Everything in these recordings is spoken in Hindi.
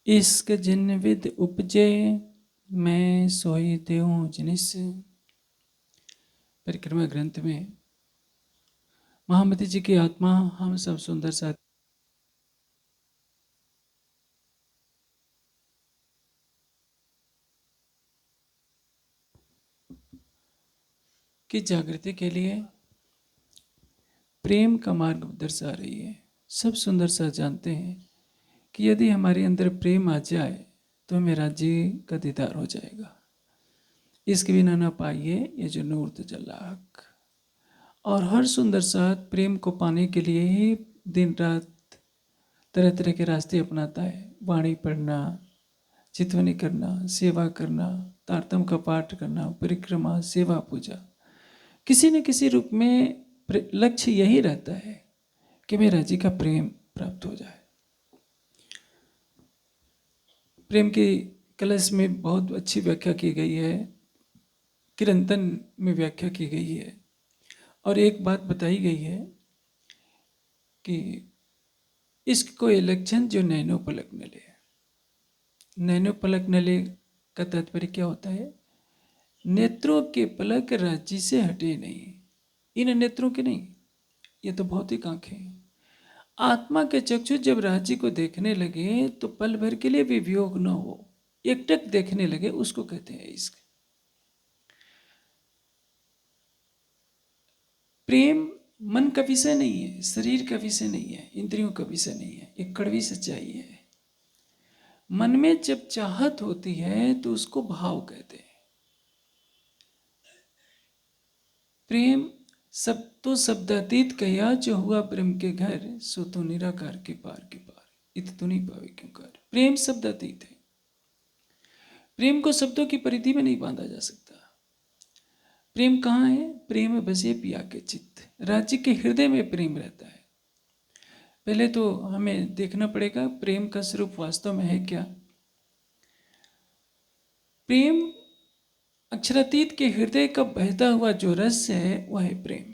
इश्क जिन विद उपजे, मैं सोई देऊं जिनिस। परिक्रमा ग्रंथ में महामती जी की आत्मा हम सब सुंदर सा की जागृति के लिए प्रेम का मार्ग दर्शा रही है। सब सुंदर सा जानते हैं कि यदि हमारे अंदर प्रेम आ जाए तो हमें राज्य का दीदार हो जाएगा। इसके बिना ना पाइए ये जो नूर तजल्ला हक। और हर सुंदर साथ प्रेम को पाने के लिए ही दिन रात तरह तरह के रास्ते अपनाता है। वाणी पढ़ना, चितवनी करना, सेवा करना, तारतम का पाठ करना, परिक्रमा, सेवा, पूजा, किसी न किसी रूप में लक्ष्य यही रहता है कि मेरा जी का प्रेम प्राप्त हो जाए। प्रेम की कलश में बहुत अच्छी व्याख्या की गई है, किरंतन में व्याख्या की गई है। और एक बात बताई गई है कि इश्क को इलेक्शन जो नैनो पलक न ले। नैनो पलक न ले का तात्पर्य क्या होता है? नेत्रों के पलक राज्य से हटे नहीं। इन नेत्रों के नहीं, ये तो भौतिक आंखें हैं। आत्मा के चक्षु जब राज्य को देखने लगे तो पल भर के लिए भी वियोग न हो, एकटक देखने लगे, उसको कहते हैं इश्क। प्रेम मन का विषय नहीं है, शरीर का विषय नहीं है, इंद्रियों का विषय नहीं है। एक कड़वी सच्चाई है। मन में जब चाहत होती है तो उसको भाव कहते हैं। प्रेम सब तो शब्दातीत कहिया, जो हुआ प्रेम के घर, सो तो निराकार के पार के पार, इत तो नहीं पावे क्यों कर। प्रेम शब्दातीत है। प्रेम को शब्दों की परिधि में नहीं बांधा जा सकता। प्रेम कहाँ है? प्रेम बसे पिया के चित्त। राज्य के हृदय में प्रेम रहता है। पहले तो हमें देखना पड़ेगा प्रेम का स्वरूप वास्तव में है क्या। प्रेम अक्षरातीत के हृदय का बहता हुआ जो रस है वह है प्रेम।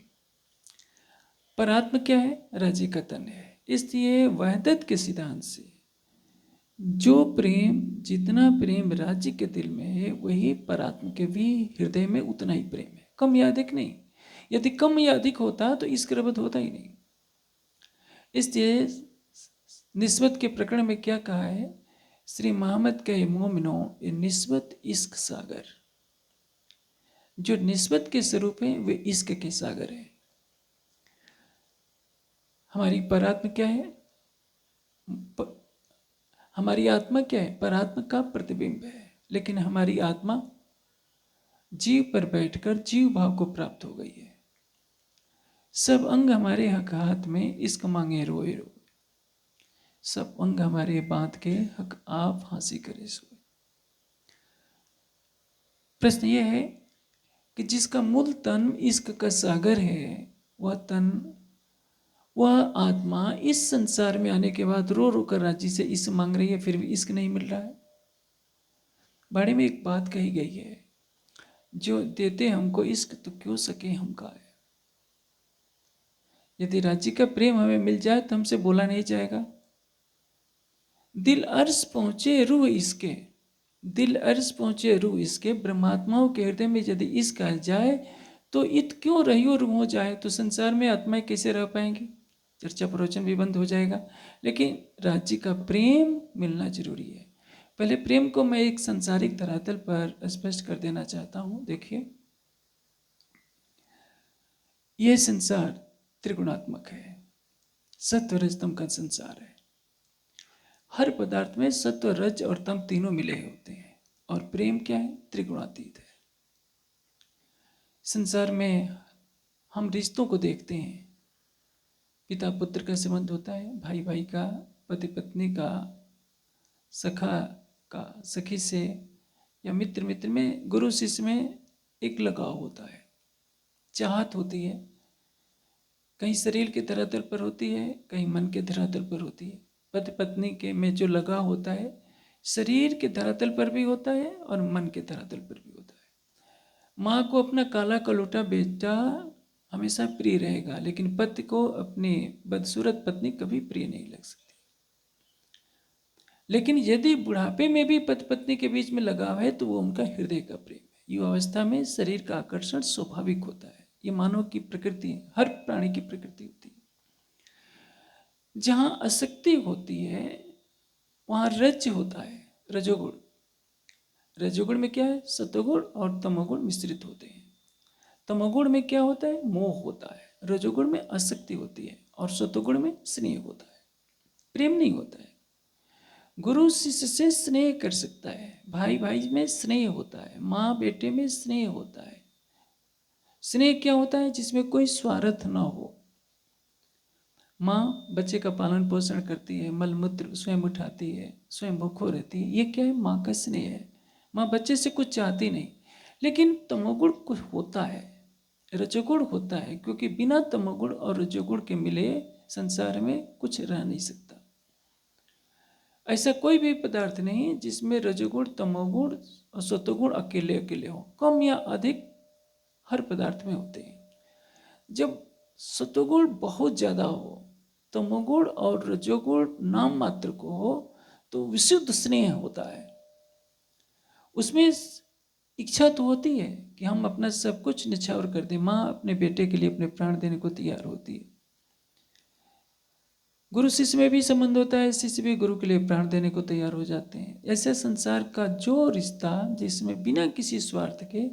परात्म क्या है? राज्य का तन है। इसलिए वहदत के सिद्धांत से जो प्रेम, जितना प्रेम राज्य के दिल में है वही परात्म के भी हृदय में उतना ही प्रेम है, कम या अधिक नहीं। यदि कम या अधिक होता तो इसका रबत होता ही नहीं। इसलिए निस्बत के प्रकरण में क्या कहा है? श्री मोहम्मद कहे मोमिनो ये निस्बत इश्क सागर। जो निस्बत के स्वरूप है वे इश्क के सागर है। हमारी परात्म क्या है? हमारी आत्मा क्या है? परात्मा का प्रतिबिंब है। लेकिन हमारी आत्मा जीव पर बैठकर जीव भाव को प्राप्त हो गई है। सब अंग हमारे हक हाथ में, इश्क मांगे रोए रोए। सब अंग हमारे बांध के हक आप फांसी करे सोए। प्रश्न यह है कि जिसका मूल तन इश्क का सागर है, वह तन, वह आत्मा इस संसार में आने के बाद रो रो कर राजी से इश्क मांग रही है, फिर भी इश्क नहीं मिल रहा है। बारे में एक बात कही गई है, जो देते हमको इश्क तो क्यों सके हम गाए। यदि राज्य का प्रेम हमें मिल जाए तो हमसे बोला नहीं जाएगा। दिल अर्श पहुंचे रूह इसके, दिल अर्श पहुंचे रूह इसके। ब्रह्मात्माओं के हृदय में यदि इश्क आ जाए तो इत क्यों रहियो रूह हो जाए, तो संसार में आत्माएं कैसे रह पाएंगी? चर्चा प्रवचन भी बंद हो जाएगा। लेकिन राज्य का प्रेम मिलना जरूरी है। पहले प्रेम को मैं एक संसारिक धरातल पर स्पष्ट कर देना चाहता हूं। देखिए, यह संसार त्रिगुणात्मक है, सत्व रज तम का संसार है। हर पदार्थ में सत्व रज और तम तीनों मिले होते हैं। और प्रेम क्या है? त्रिगुणातीत है। संसार में हम रिश्तों को देखते हैं। पिता पुत्र का संबंध होता है, भाई भाई का, पति पत्नी का, सखा का सखी से, या मित्र मित्र में, गुरु शिष्य में एक लगाव होता है, चाहत होती है। कहीं शरीर के धरातल पर होती है, कहीं मन के धरातल पर होती है। पति पत्नी के में जो लगाव होता है शरीर के धरातल पर भी होता है और मन के धरातल पर भी होता है। माँ को अपना काला कलूटा बेटा हमेशा प्रिय रहेगा, लेकिन पति को अपनी बदसूरत पत्नी कभी प्रिय नहीं लग सकती। लेकिन यदि बुढ़ापे में भी पति पत्नी के बीच में लगाव है तो वो उनका हृदय का प्रेम है। युवावस्था में शरीर का आकर्षण स्वाभाविक होता है, ये मानव की प्रकृति है, हर प्राणी की प्रकृति होती है। जहाँ आसक्ति होती है वहाँ रज होता है, रजोगुण। रजोगुण में क्या है, सतोगुण और तमोगुण मिश्रित होते हैं। तमोगुण में क्या होता है, मोह होता है। रजोगुण में आसक्ति होती है और सतोगुण में स्नेह होता है, प्रेम नहीं होता है। गुरु शिष्य से स्नेह कर सकता है, भाई भाई में स्नेह होता है, माँ बेटे में स्नेह होता है। स्नेह क्या होता है, जिसमें कोई स्वार्थ ना हो। माँ बच्चे का पालन पोषण करती है, मल मूत्र स्वयं उठाती है, स्वयं भूखो रहती है, ये क्या है, माँ का स्नेह है। माँ बच्चे से कुछ चाहती नहीं। लेकिन तमोगुण कुछ होता है, रजोगुण होता है, क्योंकि बिना तमोगुण और रजोगुण के मिले संसार में कुछ रह नहीं सकता। ऐसा कोई भी पदार्थ नहीं जिसमें रजोगुण तमोगुण और सतोगुण अकेले अकेले हो। कम या अधिक हर पदार्थ में होते हैं। जब सतोगुण बहुत ज्यादा हो, तमोगुण और रजोगुण नाम मात्र को हो, तो विशुद्ध स्नेह होता है। उसमें इच्छा तो होती है कि हम अपना सब कुछ निछावर कर दें। माँ अपने बेटे के लिए अपने प्राण देने को तैयार होती है। गुरु शिष्य में भी संबंध होता है, शिष्य भी गुरु के लिए प्राण देने को तैयार हो जाते हैं। ऐसे संसार का जो रिश्ता जिसमें बिना किसी स्वार्थ के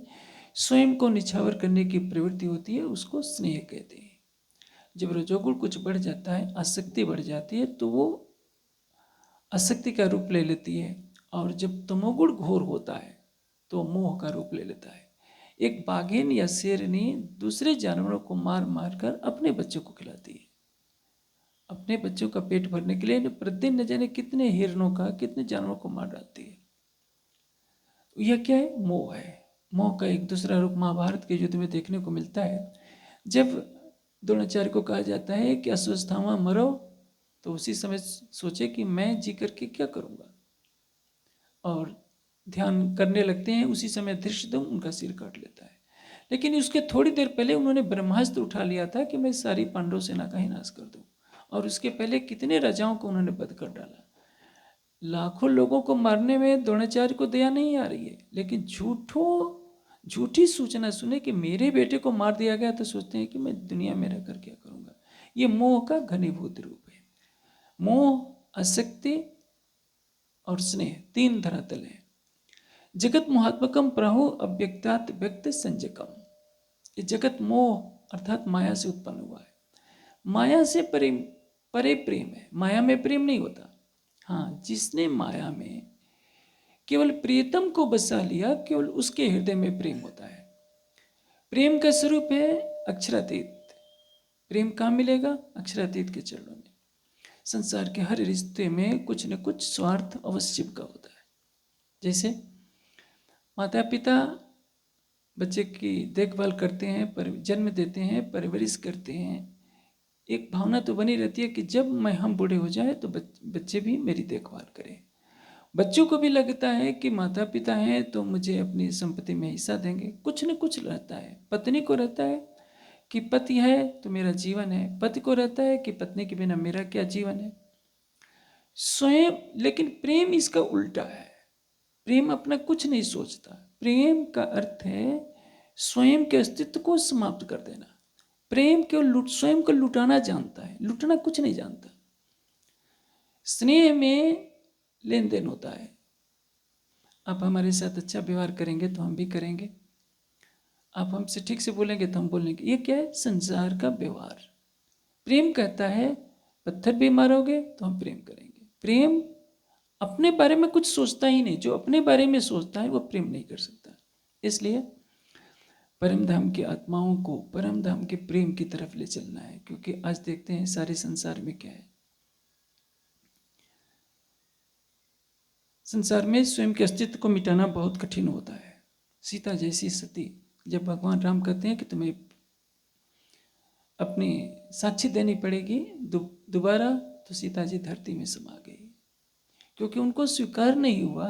स्वयं को निछावर करने की प्रवृत्ति होती है, उसको स्नेह कहते हैं। जब रजोगुण कुछ बढ़ जाता है, आसक्ति बढ़ जाती है, तो वो आसक्ति का रूप ले लेती है। और जब तमोगुण घोर होता है तो मोह का रूप ले लेता है। एक बाघिन या शेरनी दूसरे जानवरों को मार मार कर अपने बच्चों को खिलाती है। अपने बच्चों का पेट भरने के लिए प्रतिदिन न जाने कितने हिरणों का, कितने जानवरों को मार डालती है। यह क्या है, मोह है। मोह का एक दूसरा रूप महाभारत के युद्ध में देखने को मिलता है। जब द्रोणाचार्य को कहा जाता है कि अश्वत्थामा मरो, तो उसी समय सोचे कि मैं जी करके क्या करूंगा, और ध्यान करने लगते हैं। उसी समय धृष्टद्युम्न उनका सिर काट लेता है। लेकिन उसके थोड़ी देर पहले उन्होंने ब्रह्मास्त्र उठा लिया था कि मैं सारी पांडव सेना का ही नाश कर दूं। और उसके पहले कितने राजाओं को उन्होंने वध कर डाला। लाखों लोगों को मारने में द्रोणाचार्य को दया नहीं आ रही है, लेकिन झूठी सूचना सुने कि मेरे बेटे को मार दिया गया, तो सोचते हैं कि मैं दुनिया में रहकर क्या करूंगा। ये मोह का घनीभूत रूप है। मोह, आसक्ति और स्नेह तीन धरातल है। जगत मोहात्मकम प्राहु अव्यक्तात् व्यक्त संजकम। ये जगत मोह अर्थात माया से उत्पन्न हुआ है। माया से परे प्रेम है, माया में प्रेम नहीं होता। हाँ, जिसने माया में केवल प्रियतम को बसा लिया, केवल उसके हृदय में प्रेम होता है। प्रेम का स्वरूप है अक्षरातीत। प्रेम कहाँ मिलेगा, अक्षरातीत के चरणों में। संसार के हर रिश्ते में कुछ न कुछ स्वार्थ अवश्य चिपका होता है। जैसे माता पिता बच्चे की देखभाल करते हैं, जन्म देते हैं, परवरिश करते हैं। एक भावना तो बनी रहती है कि जब हम बूढ़े हो जाए तो बच्चे भी मेरी देखभाल करें। बच्चों को भी लगता है कि माता पिता हैं तो मुझे अपनी संपत्ति में हिस्सा देंगे। कुछ न कुछ रहता है। पत्नी को रहता है कि पति है तो मेरा जीवन है, पति को रहता है कि पत्नी के बिना मेरा क्या जीवन है। स्वयं, लेकिन प्रेम इसका उल्टा है। प्रेम अपना कुछ नहीं सोचता। प्रेम का अर्थ है स्वयं के अस्तित्व को समाप्त कर देना। प्रेम केवल स्वयं को लुटाना जानता है, लुटना कुछ नहीं जानता। स्नेह में लेन देन होता है। आप हमारे साथ अच्छा व्यवहार करेंगे तो हम भी करेंगे, आप हमसे ठीक से बोलेंगे तो हम बोलेंगे। ये क्या है, संसार का व्यवहार। प्रेम कहता है पत्थर भी मारोगे तो हम प्रेम करेंगे। प्रेम अपने बारे में कुछ सोचता ही नहीं। जो अपने बारे में सोचता है वो प्रेम नहीं कर सकता। इसलिए परम धाम की आत्माओं को परम धाम के प्रेम की तरफ ले चलना है। क्योंकि आज देखते हैं सारे संसार में क्या है, संसार में स्वयं के अस्तित्व को मिटाना बहुत कठिन होता है। सीता जैसी सती, जब भगवान राम कहते हैं कि तुम्हें अपनी साक्षी देनी पड़ेगी दोबारा, तो सीता जी धरती में समा गई। क्योंकि उनको स्वीकार नहीं हुआ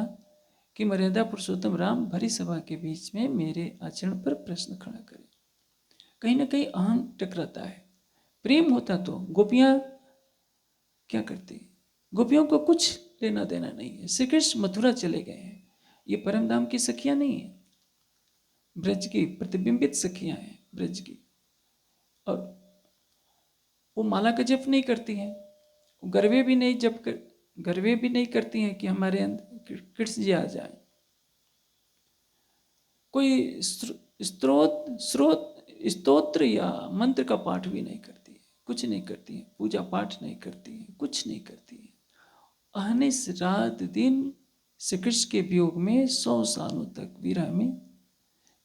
कि मर्यादा पुरुषोत्तम राम भरी सभा के बीच में मेरे आचरण पर प्रश्न खड़ा करें। कहीं ना कहीं अहं टकराता है। प्रेम होता तो गोपियां क्या करती, गोपियों को कुछ लेना देना नहीं है। श्री कृष्ण मथुरा चले गए हैं, ये परम धाम की सखियां नहीं है, ब्रज की प्रतिबिंबित सखियां हैं ब्रज की। और वो माला का जप नहीं करती हैं, गर्वे भी नहीं गर्वे भी नहीं करती हैं कि हमारे अंदर कृष्ण जी आ जाए। कोई स्तोत्र या मंत्र का पाठ भी नहीं करती है, कुछ नहीं करती है, पूजा पाठ नहीं करती है, कुछ नहीं करती है। अहनिस रात दिन श्री कृष्ण के वियोग में 100 सालों तक विरह में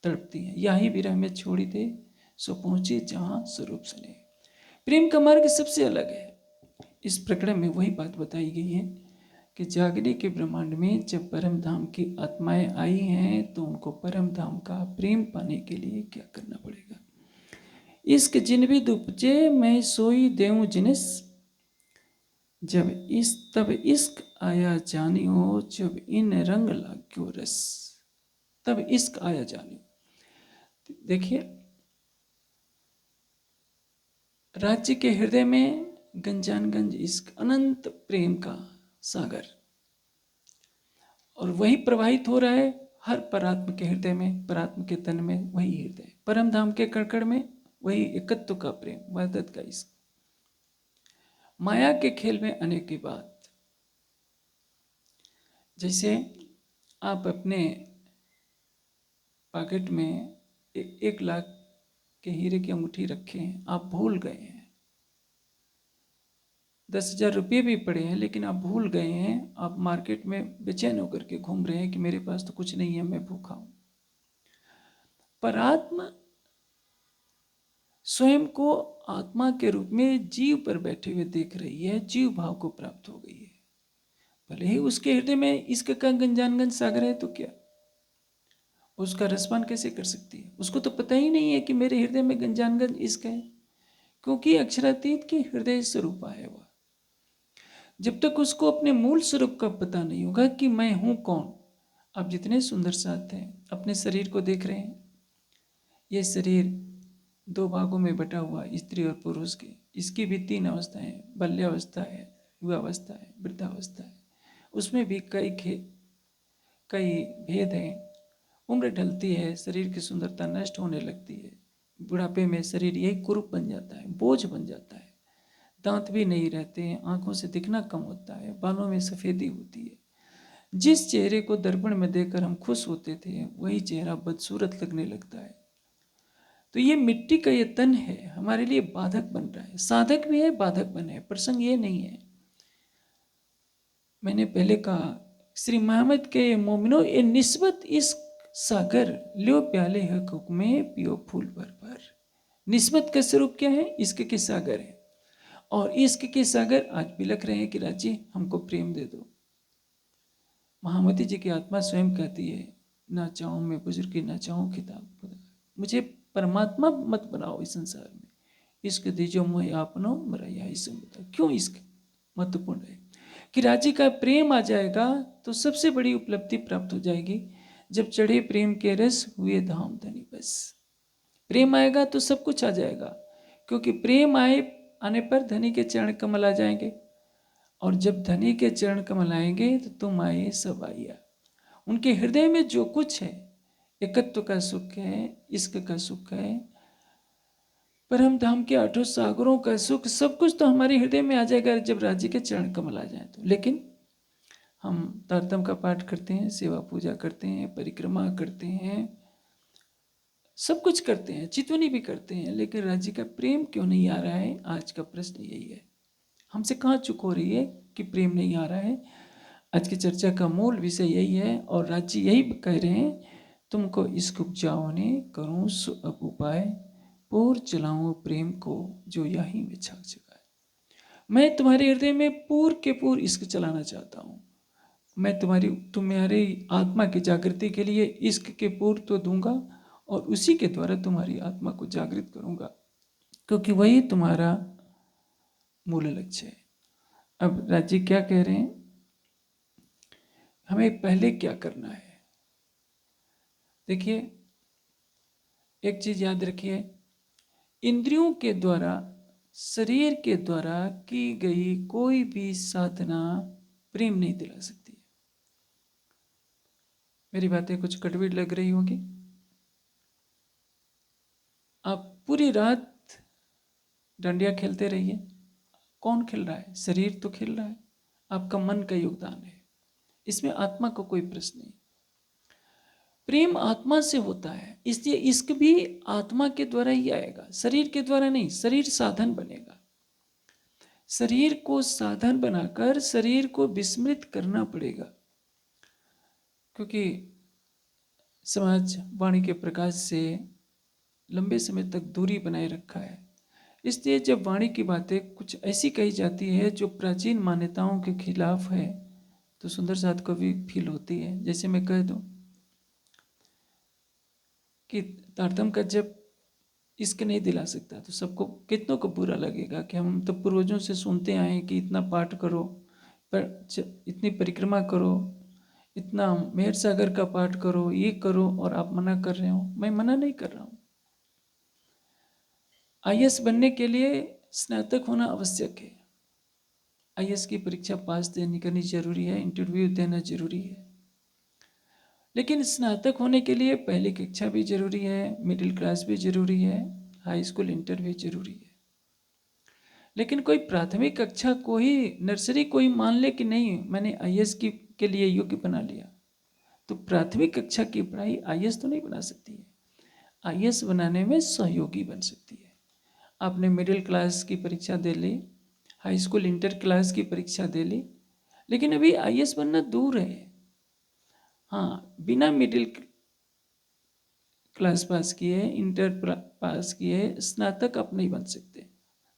तड़पती हैं। यही विरह में छोड़ी दे सो पहुंचे जहां स्वरूप सने। प्रेम का मार्ग सबसे अलग है। इस प्रकरण में वही बात बताई गई है कि जागने के ब्रह्मांड में जब परम धाम की आत्माएं आई हैं तो उनको परम धाम का प्रेम पाने के लिए क्या करना पड़ेगा। इश्क जिन भी दुपचे मैं सोई देऊं जिनिस, तब इश्क आया जानियो, जब इन रंग लाग्यो रस, तब इश्क आया जानियो। देखिए, राज्य के हृदय में गंजानगंज इश्क, अनंत प्रेम का सागर, और वही प्रवाहित हो रहा है हर परात्म के हृदय में, परात्म के तन में वही हृदय, परम धाम के कड़कड़ में वही एकत्व का प्रेम, वहदत का इश्क। माया के खेल में अनेक की बात। जैसे आप अपने पॉकेट में 1 लाख के हीरे की अंगूठी रखे हैं, आप भूल गए हैं, 10,000 रुपये भी पड़े हैं, लेकिन आप भूल गए हैं। आप मार्केट में बेचैन होकर के घूम रहे हैं कि मेरे पास तो कुछ नहीं है, मैं भूखा हूं। पर आत्मा स्वयं को आत्मा के रूप में जीव पर बैठे हुए देख रही है, जीव भाव को प्राप्त हो गई है। भले ही उसके हृदय में इसका गंजानगंज सागर है तो क्या, उसका रसपान कैसे कर सकती है? उसको तो पता ही नहीं है कि मेरे हृदय में गंजानगंज इसका है, क्योंकि अक्षरातीत की हृदय स्वरूपा है वह। जब तक उसको अपने मूल स्वरूप का पता नहीं होगा कि मैं हूं कौन। आप जितने सुंदर साथ हैं, अपने शरीर को देख रहे हैं, ये शरीर 2 भागों में बटा हुआ, स्त्री और पुरुष के। इसकी भी 3 अवस्थाएं हैं, बाल्यावस्था है, युवावस्था है, वृद्धावस्था है। उसमें भी कई भेद हैं। उम्र ढलती है, शरीर की सुंदरता नष्ट होने लगती है। बुढ़ापे में शरीर यही कुरूप बन जाता है, बोझ बन जाता है, दांत भी नहीं रहते हैं, आंखों से दिखना कम होता है, बालों में सफेदी होती है। जिस चेहरे को दर्पण में देखकर हम खुश होते थे, वही चेहरा बदसूरत लगने लगता है। तो ये मिट्टी का ये तन है, हमारे लिए बाधक बन रहा है, साधक भी है, बाधक बन है। प्रसंग ये नहीं है, मैंने पहले कहा, श्री मोहम्मद के मोमिनो ये निस्बत इस सागर लो प्याले हकूक में पियो फूल भर भर। निस्बत का स्वरूप क्या है? इश्क के सागर है, और इश्क के सागर आज बिलख रहे हैं कि राजी हमको प्रेम दे दो। महामती जी की आत्मा स्वयं कहती है, ना चाहूं मैं बुजुर्गी, ना चाहूं खिताब, मुझे परमात्मा मत बनाओ इस संसार में, इश्क दीजो मुझे आपनो मराया। इस क्यों इश्क महत्वपूर्ण है कि राजी का प्रेम आ जाएगा तो सबसे बड़ी उपलब्धि प्राप्त हो जाएगी। जब चढ़े प्रेम के रस हुए धाम धनी बस। प्रेम आएगा तो सब कुछ आ जाएगा, क्योंकि प्रेम आने पर धनी के चरण कमल आ जाएंगे, और जब धनी के चरण कमल आएंगे तो तुम आए सब आइया। उनके हृदय में जो कुछ है, एकत्व का सुख है, इश्क का सुख है, परम धाम के 8 सागरों का सुख, सब कुछ तो हमारे हृदय में आ जाएगा जब राज्य के चरण कमल आ जाए तो। लेकिन हम तारतम का पाठ करते हैं, सेवा पूजा करते हैं, परिक्रमा करते हैं, सब कुछ करते हैं, चितवनी भी करते हैं, लेकिन राज्य का प्रेम क्यों नहीं आ रहा है? आज का प्रश्न यही है। हमसे कहाँ चूक हो रही है कि प्रेम नहीं आ रहा है? आज की चर्चा का मूल विषय यही है, और राज्य यही कह रहे हैं, तुमको इश्क उपजाओ ने करूं सो अब उपाय, पूर चलाऊं प्रेम को जो यही में छक चुका है। मैं तुम्हारे हृदय में पूर के पूर इश्क चलाना चाहता हूँ। मैं तुम्हारी आत्मा की जागृति के लिए इश्क के पूर तो दूंगा, और उसी के द्वारा तुम्हारी आत्मा को जागृत करूंगा, क्योंकि वही तुम्हारा मूल लक्ष्य है। अब राज्य क्या कह रहे हैं, हमें पहले क्या करना है? देखिए, एक चीज याद रखिए, इंद्रियों के द्वारा, शरीर के द्वारा की गई कोई भी साधना प्रेम नहीं दिला सकती है। मेरी बातें कुछ कड़वी लग रही होगी। आप पूरी रात डंडिया खेलते रहिए, कौन खेल रहा है? शरीर तो खेल रहा है, आपका मन का योगदान है, इसमें आत्मा को कोई प्रश्न नहीं। प्रेम आत्मा से होता है, इसलिए इश्क भी आत्मा के द्वारा ही आएगा, शरीर के द्वारा नहीं। शरीर साधन बनेगा, शरीर को साधन बनाकर शरीर को विस्मृत करना पड़ेगा, क्योंकि समाज वाणी के प्रकाश से लंबे समय तक दूरी बनाए रखा है। इसलिए जब वाणी की बातें कुछ ऐसी कही जाती है जो प्राचीन मान्यताओं के खिलाफ है, तो सुंदर साथ को भी फील होती है। जैसे मैं कह दूं कि तारतम का जब इश्क नहीं दिला सकता, तो सबको, कितनों को बुरा लगेगा कि हम तो पूर्वजों से सुनते आए कि इतना पाठ करो, पर इतनी परिक्रमा करो, इतना मेहर सागर का पाठ करो, ये करो, और आप मना कर रहे हो। मैं मना नहीं कर रहा हूँ। आईएएस बनने के लिए स्नातक होना आवश्यक है। आईएएस की परीक्षा पास करनी जरूरी है, इंटरव्यू देना जरूरी है। लेकिन स्नातक होने के लिए पहली कक्षा भी जरूरी है, मिडिल क्लास भी जरूरी है, हाई स्कूल इंटर भी जरूरी है। लेकिन कोई प्राथमिक कक्षा को ही, नर्सरी को ही मान ले कि नहीं मैंने आईएएस के लिए योग्य बना लिया, तो प्राथमिक कक्षा की पढ़ाई आईएएस तो नहीं बना सकती है। आईएएस बनाने में सहयोगी बन सकती है। आपने मिडिल क्लास की परीक्षा दे ली, हाई स्कूल इंटर क्लास की परीक्षा दे ली, लेकिन अभी आईएएस बनना दूर है। हाँ, बिना मिडिल क्लास पास किए, इंटर पास किए, स्नातक आप नहीं बन सकते।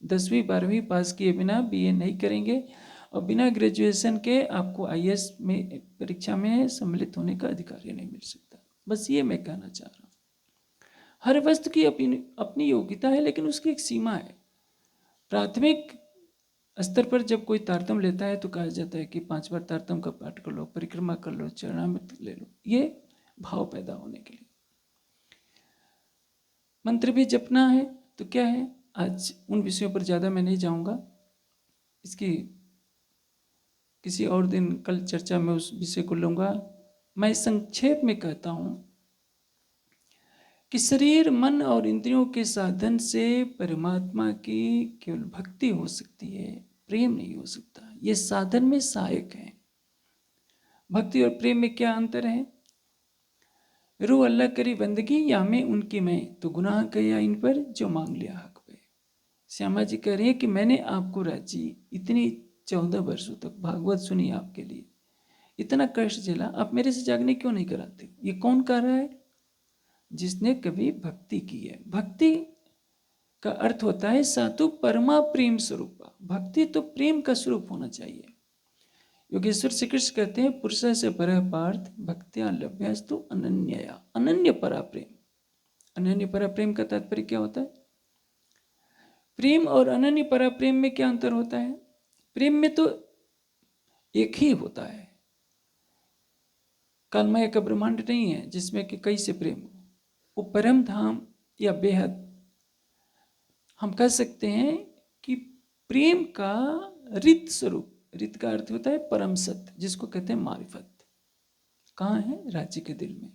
10वीं 12वीं पास किए बिना बीए नहीं करेंगे, और बिना ग्रेजुएशन के आपको आईएएस में परीक्षा में सम्मिलित होने का अधिकार ही नहीं मिल सकता। बस ये मैं कहना चाह रहा हूँ। हर वस्तु की अपनी योग्यता है, लेकिन उसकी एक सीमा है। प्राथमिक स्तर पर जब कोई तारतम लेता है तो कहा जाता है कि 5 बार तारतम का पाठ कर लो, परिक्रमा कर लो, चरणामृत ले लो, ये भाव पैदा होने के लिए। मंत्र भी जपना है तो क्या है, आज उन विषयों पर ज़्यादा मैं नहीं जाऊंगा, इसकी किसी और दिन कल चर्चा में उस विषय को लूँगा। मैं संक्षेप में कहता हूँ कि शरीर, मन और इंद्रियों के साधन से परमात्मा की केवल भक्ति हो सकती है, प्रेम नहीं हो सकता। ये साधन में सहायक है। भक्ति और प्रेम में क्या अंतर है? रू अल्लाह करी बंदगी या मैं उनकी, मैं तो गुनाह किया इन पर जो मांग लिया हक पे। श्यामा जी कह रही है कि मैंने आपको राजी इतनी 14 वर्षों तक भागवत सुनी आपके लिए, इतना कष्ट झेला, आप मेरे से जागने क्यों नहीं कराते? ये कौन कर रहा है? जिसने कभी भक्ति की है। भक्ति का अर्थ होता है सातु परमा प्रेम स्वरूप। भक्ति तो प्रेम का स्वरूप होना चाहिए। योगेश्वर श्री कृष्ण कहते हैं पुरुष से पर पार्थ भक्त्या लभ्यस्तु अनन्यया, अनन्य परा प्रेम। अनन्य परा प्रेम का तात्पर्य क्या होता है? प्रेम और अनन्य परा प्रेम में क्या अंतर होता है? प्रेम में तो एक ही होता है, कालमय का ब्रह्मांड नहीं है जिसमें कि कई से प्रेम हो। वो परम धाम या बेहद, हम कह सकते हैं कि प्रेम का रित स्वरूप। रित का अर्थ होता है परम सत्य, जिसको कहते हैं मारिफत। कहाँ है? राज्य के दिल में।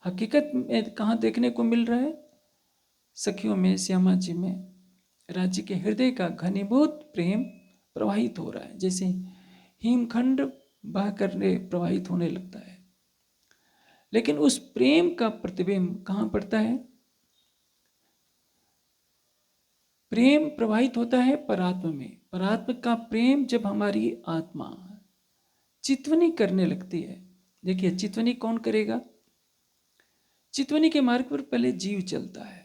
हकीकत में कहाँ देखने को मिल रहा है? सखियों में, श्यामा जी में। राज्य के हृदय का घनीभूत प्रेम प्रवाहित हो रहा है, जैसे हिमखंड बह कर प्रवाहित होने लगता है। लेकिन उस प्रेम का प्रतिबिंब कहाँ पड़ता है? प्रेम प्रवाहित होता है परात्म में। परात्म का प्रेम जब हमारी आत्मा चितवनी करने लगती है। देखिए, चितवनी कौन करेगा? चितवनी के मार्ग पर पहले जीव चलता है।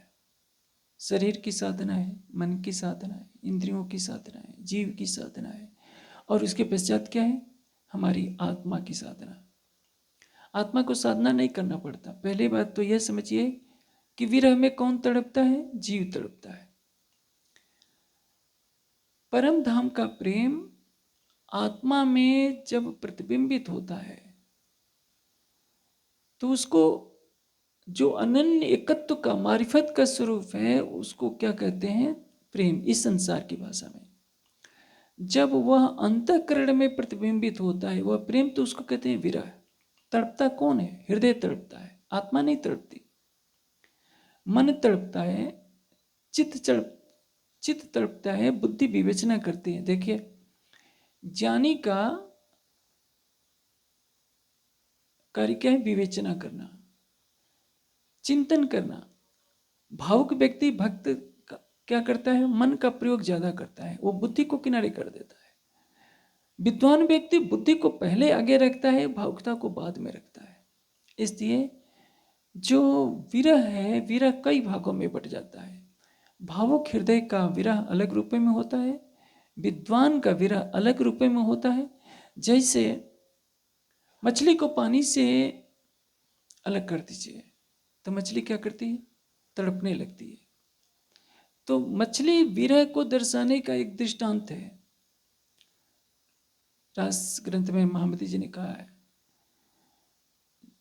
शरीर की साधना है, मन की साधना है, इंद्रियों की साधना है, जीव की साधना है, और उसके पश्चात क्या है? हमारी आत्मा की साधना। आत्मा को साधना नहीं करना पड़ता। पहली बात तो यह समझिए कि विरह में कौन तड़पता है? जीव तड़पता है। परम धाम का प्रेम आत्मा में जब प्रतिबिंबित होता है तो उसको जो अनन्य एकत्व का, मारिफत का स्वरूप है, उसको क्या कहते हैं? प्रेम, इस संसार की भाषा में। जब वह अंतःकरण में प्रतिबिंबित होता है वह प्रेम, तो उसको कहते हैं विरह। तड़पता कौन है? हृदय तड़पता है, आत्मा नहीं तड़पती। मन तड़पता है, चित्त तड़पता है, बुद्धि विवेचना करती है। देखिए, ज्ञानी का कार्य क्या है? विवेचना करना, चिंतन करना। भावुक व्यक्ति, भक्त क्या करता है? मन का प्रयोग ज्यादा करता है, वो बुद्धि को किनारे कर देता है। विद्वान व्यक्ति बुद्धि को पहले आगे रखता है, भावुकता को बाद में रखता है। इसलिए जो विरह है, विरह कई भागों में बट जाता है। भावुक हृदय का विरह अलग रूपे में होता है, विद्वान का विरह अलग रूपे में होता है। जैसे मछली को पानी से अलग कर दीजिए तो मछली क्या करती है? तड़पने लगती है। तो मछली विरह को दर्शाने का एक दृष्टांत है। रास ग्रंथ में महामती जी ने कहा है,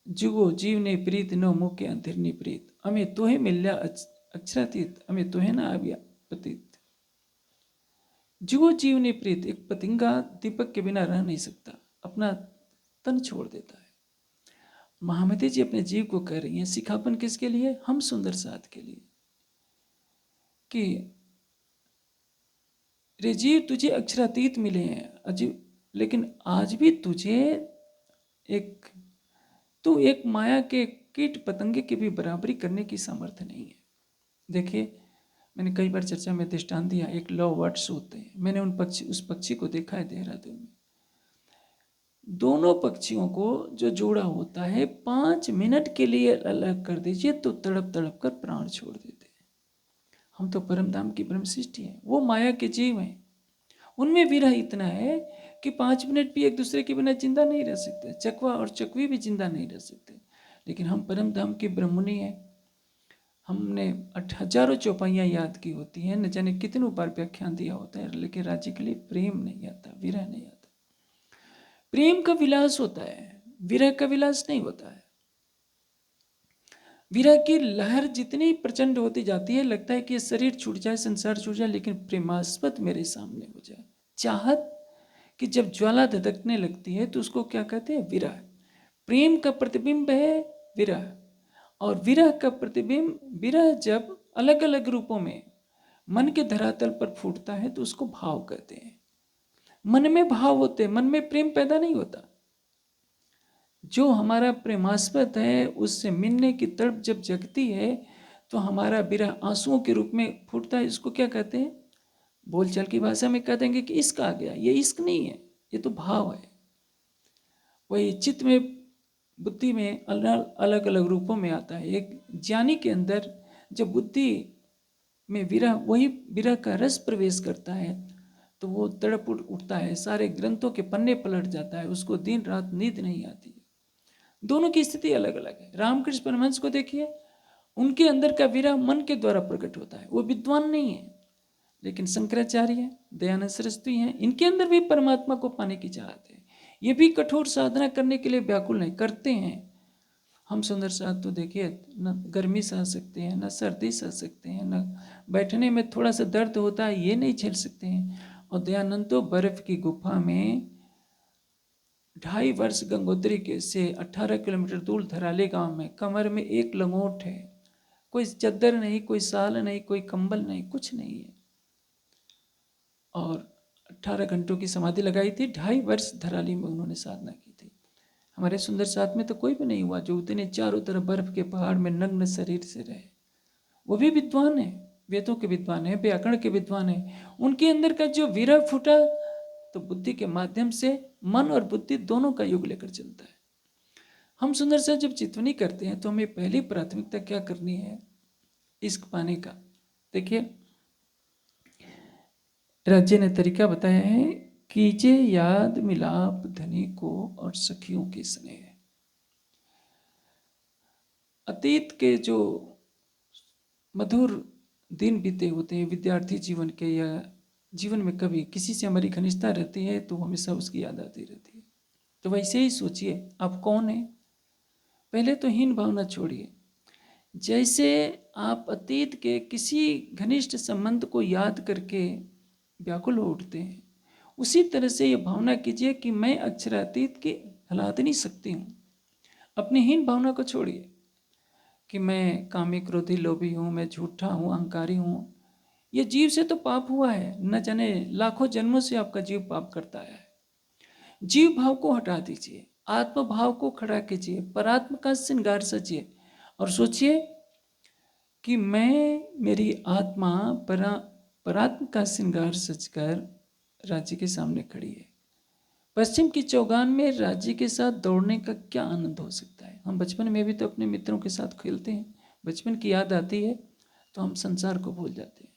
जुगो जीव ने प्रीत नो मुके अंधिर नी प्रीत, अमे तोहे मिल्या अक्षरातीत, अमे तोहे ना आव्या पतित। जुगो जीव ने प्रीत, एक पतिंगा दीपक के बिना रह नहीं सकता, अपना तन छोड़ देता है। महामती जी अपने जीव को कह रही हैं, सिखापन किसके लिए? हम सुंदर साथ के लिए, कि रे जीव तुझे अक्षरातीत मिले हैं अजीब, लेकिन आज भी तुझे तू एक माया के कीट पतंगे की भी बराबरी करने की सामर्थ्य नहीं है। देखिए, मैंने कई बार चर्चा में दृष्टांत दिया, एक लव बर्ड्स होते हैं। मैंने उस पक्षी को देखा है देहरादून में। दोनों पक्षियों को जो जोड़ा होता है, 5 मिनट के लिए अलग कर दीजिए तो तड़प तड़प कर प्राण छोड़ देते हैं। हम तो परम धाम की ब्रह्म सृष्टि है, वो माया के जीव हैं। उनमें विरह इतना है कि 5 मिनट भी एक दूसरे के बिना जिंदा नहीं रह सकते। चकवा और चकवी भी जिंदा नहीं रह सकते। लेकिन हम परम धाम की ब्रह्मणि हैं। हमने हजारों चौपाइयाँ याद की होती हैं, न जाने कितनों बार व्याख्यान दिया होता है, लेकिन राज्य के लिए प्रेम नहीं आता, विरह नहीं आता। प्रेम का विलास होता है, विरह का विलास नहीं होता है। विरह की लहर जितनी प्रचंड होती जाती है, लगता है कि ये शरीर छूट जाए, संसार छूट जाए, लेकिन प्रेमास्पद मेरे सामने हो जाए। चाहत कि जब ज्वाला धधकने लगती है तो उसको क्या कहते हैं? विरह। प्रेम का प्रतिबिंब है विरह, और विरह का प्रतिबिंब, विरह जब अलग अलग रूपों में मन के धरातल पर फूटता है तो उसको भाव कहते हैं। मन में भाव होते हैं, मन में प्रेम पैदा नहीं होता। जो हमारा प्रेमास्पद है उससे मिलने की तड़प जब जगती है तो हमारा विरह आंसुओं के रूप में फूटता है। इसको क्या कहते हैं? बोलचाल की भाषा में कह देंगे कि इश्क आ गया। ये इश्क नहीं है, ये तो भाव है। वही चित्त में, बुद्धि में अलग अलग रूपों में आता है। एक ज्ञानी के अंदर जब बुद्धि में विरह, वही विरह का रस प्रवेश करता है तो वो तड़प उठता है, सारे ग्रंथों के पन्ने पलट जाता है, उसको दिन रात नींद नहीं आती। दोनों की स्थिति अलग अलग है। रामकृष्ण परमहंस को देखिए, उनके अंदर का विरह मन के द्वारा प्रकट होता है। वो विद्वान नहीं है, लेकिन शंकराचार्य, दयानंद सरस्वती हैं, इनके अंदर भी परमात्मा को पाने की चाहत है। ये भी कठोर साधना करने के लिए व्याकुल नहीं करते हैं। हम सुंदर साथ तो देखिए, न गर्मी सह सकते हैं, न सर्दी सह सकते हैं, न बैठने में थोड़ा सा दर्द होता है ये नहीं झेल सकते हैं। और दयानंद तो बर्फ की गुफा में 2.5 वर्ष गंगोत्री के से 18 किलोमीटर दूर धराली गांव में कमर में एक लंगोट है, कोई चद्दर नहीं, कोई साल नहीं, कोई कंबल नहीं, कुछ नहीं है, और 18 घंटों की समाधि लगाई थी। 2.5 वर्ष धराली में उन्होंने साधना की थी। हमारे सुंदर साथ में तो कोई भी नहीं हुआ जो उतने चारों तरफ बर्फ के पहाड़ में नग्न शरीर से रहे। वो भी विद्वान है, वेदों के विद्वान है, व्याकरण के विद्वान है। उनके अंदर का जो विरह फूटा तो बुद्धि के माध्यम से मन और बुद्धि दोनों का युग लेकर चलता है। हम सुंदर साथ जब चितवनी करते हैं तो हमें पहली प्राथमिकता क्या करनी है? इश्क पाने का। देखिए, राज्य ने तरीका बताया है, कीजे याद मिलाप धनी को और सखियों के स्नेह। अतीत के जो मधुर दिन बीते होते हैं विद्यार्थी जीवन के, या जीवन में कभी किसी से हमारी घनिष्ठता रहती है तो हमेशा उसकी याद आती रहती है। तो वैसे ही सोचिए, आप कौन है? पहले तो हीन भावना छोड़िए। जैसे आप अतीत के किसी घनिष्ठ संबंध को याद करके व्याकुल हो उठते हैं, उसी तरह से ये भावना कीजिए कि मैं अक्षरातीत की हिलादनी शक्ति हूँ। अपनी हीन भावना को छोड़िए कि मैं कामी क्रोधी लोभी हूँ, मैं झूठा हूँ, अहंकारी हूँ। ये जीव से तो पाप हुआ है, न जाने लाखों जन्मों से आपका जीव पाप करता है। जीव भाव को हटा दीजिए, आत्म भाव को खड़ा कीजिए, परात्म का श्रृंगार सजिए और सोचिए कि मैं, मेरी आत्मा परात्म का श्रृंगार सजकर राज्य के सामने खड़ी है। पश्चिम की चौगान में राज्य के साथ दौड़ने का क्या आनंद हो सकता है। हम बचपन में भी तो अपने मित्रों के साथ खेलते हैं, बचपन की याद आती है तो हम संसार को भूल जाते हैं।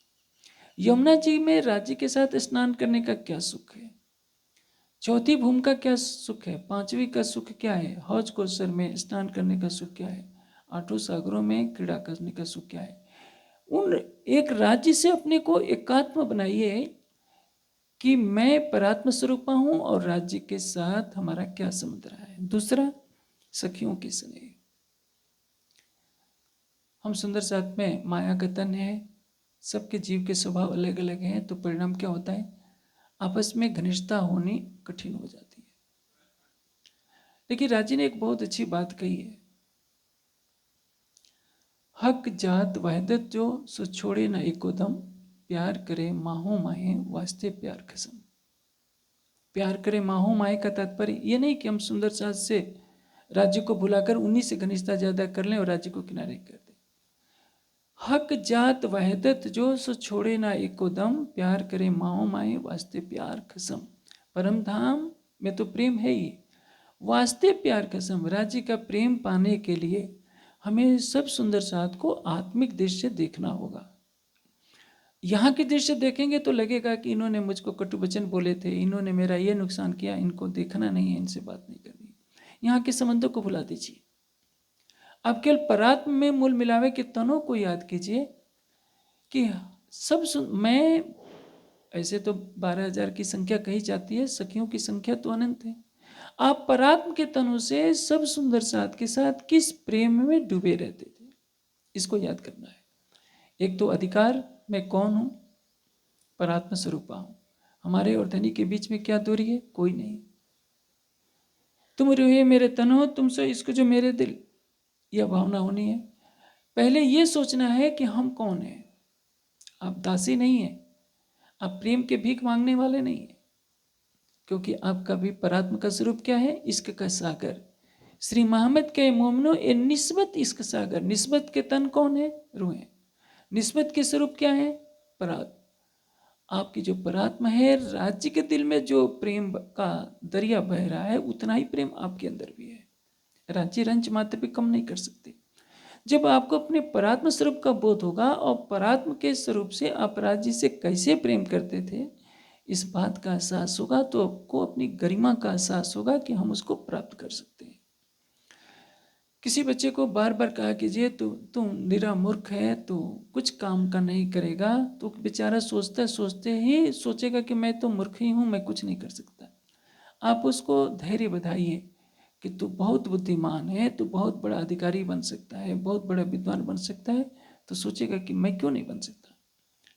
यमुना जी में राज्य के साथ स्नान करने का क्या सुख है, चौथी भूमि का क्या सुख है, पांचवी का सुख क्या है, हौज कौसर में स्नान करने का सुख क्या है, आठों सागरों में क्रीड़ा करने का सुख क्या है। उन एक राज्य से अपने को एकात्म बनाइए कि मैं परात्म स्वरूपा हूं और राज्य के साथ हमारा क्या संबंध रहा है। दूसरा, सखियों के स्नेह। हम सुंदर साथ में माया का तन है, सबके जीव के स्वभाव अलग अलग हैं, तो परिणाम क्या होता है, आपस में घनिष्ठता होनी कठिन हो जाती है। लेकिन राजी ने एक बहुत अच्छी बात कही है, हक जात वहदत जो सो छोड़े न एको दम, प्यार करे माहो माहे वास्ते प्यार खसम। प्यार करे माहो माहे का तात्पर्य ये नहीं कि हम सुंदर साथ से राज्य को भुलाकर उन्हीं से घनिष्ठता ज्यादा कर लें और राज्य को किनारे कर दें। हक जात वहदत जो सो छोड़े ना एको दम, प्यार करे माओ माए वास्ते प्यार खसम। परम धाम में तो प्रेम है ही, वास्ते प्यार खसम। राज्य का प्रेम पाने के लिए हमें सब सुंदर साथ को आत्मिक दृश्य देखना होगा। यहाँ के दृश्य देखेंगे तो लगेगा कि इन्होंने मुझको कटु वचन बोले थे, इन्होंने मेरा ये नुकसान किया, इनको देखना नहीं है, इनसे बात नहीं करनी। यहाँ के संबंधों को भुला दीजिए, आप केवल परात्म में मूल मिलावे के तनों को याद कीजिए कि सब मैं, ऐसे तो 12,000 की संख्या कही जाती है, सखियों की संख्या तो अनंत है। आप परात्म के तनों से सब सुंदर साथ के साथ किस प्रेम में डूबे रहते थे, इसको याद करना है। एक तो अधिकार, मैं कौन हूं, परात्म स्वरूपा हूं। हमारे और धनी के बीच में क्या दूरी है, कोई नहीं। तुम रोए मेरे तन हो, तुमसे इसको जो मेरे दिल, यह भावना होनी है। पहले यह सोचना है कि हम कौन हैं। आप दासी नहीं है, आप प्रेम के भीख मांगने वाले नहीं है, क्योंकि आपका भी परात्म का स्वरूप क्या है, इश्क का सागर। श्री मोहम्मद के मोमनो ए निस्बत इश्क सागर। निस्बत के तन कौन है, रूह। निस्बत के स्वरूप क्या है, परात्म। आपकी जो परात्म है, राज्य के दिल में जो प्रेम का दरिया बह रहा है, उतना ही प्रेम आपके अंदर भी है। राज्य रंच मात्र भी कम नहीं कर सकते। जब आपको अपने परात्म स्वरूप का बोध होगा और परात्म के स्वरूप से आप राज्य से कैसे प्रेम करते थे, इस बात का एहसास होगा, तो आपको अपनी गरिमा का एहसास होगा कि हम उसको प्राप्त कर सकते हैं। किसी बच्चे को बार बार कहा कीजिए तू निरा मूर्ख है, तू कुछ काम का नहीं करेगा, तो बेचारा सोचते ही सोचेगा कि मैं तो मूर्ख ही हूँ, मैं कुछ नहीं कर सकता। आप उसको धैर्य बधाइए कि तू बहुत बुद्धिमान है, तू बहुत बड़ा अधिकारी बन सकता है, बहुत बड़ा विद्वान बन सकता है, तो सोचेगा कि मैं क्यों नहीं बन सकता।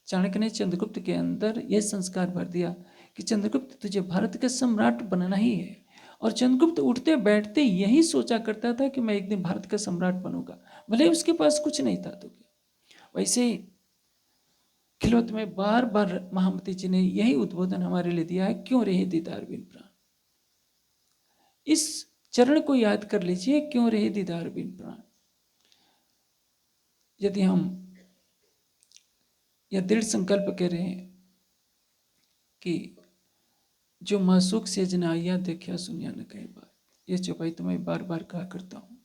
चाणक्य ने चंद्रगुप्त के अंदर यह संस्कार भर दिया कि चंद्रगुप्त, तुझे भारत का सम्राट बनना ही है। और चंद्रगुप्त उठते बैठते यही सोचा करता था कि मैं एक दिन भारत का सम्राट बनूंगा, भले उसके पास कुछ नहीं था तो क्या। वैसे ही खिलौत में बार बार महामती जी ने यही उद्बोधन हमारे लिए दिया है, क्यों रहे दीदार बिन प्राण। इस चरण को याद कर लीजिए, क्यों रहे दीदार बिन प्राण। यदि हम यह दृढ़ संकल्प करें कि जो मासूक से जनाइया देखा सुनिया न कई बार, ये चौपाई तो मैं बार बार कहा करता हूं।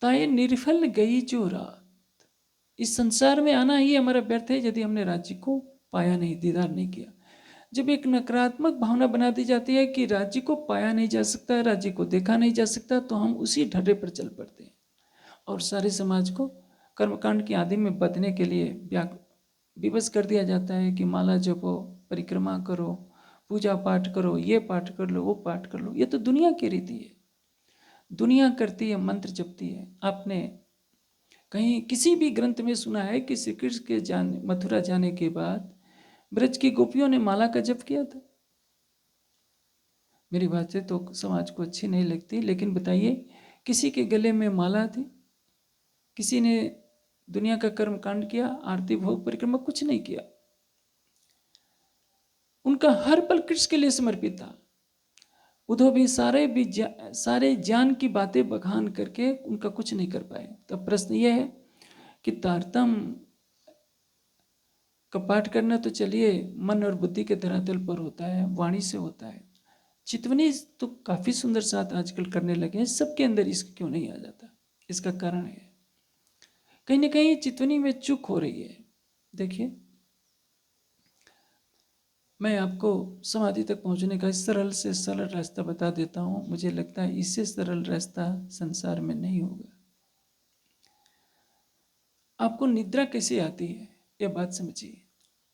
ताए निर्फल गई जो रात, इस संसार में आना ही हमारा व्यर्थ है यदि हमने राज्य को पाया नहीं, दीदार नहीं किया। जब एक नकारात्मक भावना बना दी जाती है कि राज्य को पाया नहीं जा सकता, राज्य को देखा नहीं जा सकता, तो हम उसी ढर्रे पर चल पड़ते हैं और सारे समाज को कर्मकांड की आदि में बदने के लिए विवश कर दिया जाता है कि माला जपो, परिक्रमा करो, पूजा पाठ करो, ये पाठ कर लो, वो पाठ कर लो। ये तो दुनिया की रीति है, दुनिया करती है, मंत्र जपती है। आपने कहीं किसी भी ग्रंथ में सुना है कि श्री कृष्ण के मथुरा जाने के बाद ब्रज की गोपियों ने माला का जप किया था। मेरी बातें तो समाज को अच्छी नहीं लगती, लेकिन बताइए, किसी के गले में माला थी, किसी ने दुनिया का कर्म कांड किया, आरती भोग परिक्रमा कुछ नहीं किया। उनका हर पल कृष्ण के लिए समर्पित था। उद्धव भी सारे ज्ञान की बातें बखान करके उनका कुछ नहीं कर पाए। तब प्रश्न यह है कि तारतम का पाठ करना तो चलिए मन और बुद्धि के धरातल पर होता है, वाणी से होता है। चितवनी तो काफी सुंदर साथ आजकल करने लगे हैं, सबके अंदर इसका क्यों नहीं आ जाता? इसका कारण है कहीं ना कहीं चितवनी में चूक हो रही है। देखिए, मैं आपको समाधि तक पहुंचने का सरल से सरल रास्ता बता देता हूं। मुझे लगता है इससे सरल रास्ता संसार में नहीं होगा। आपको निद्रा कैसे आती है, यह बात समझिए।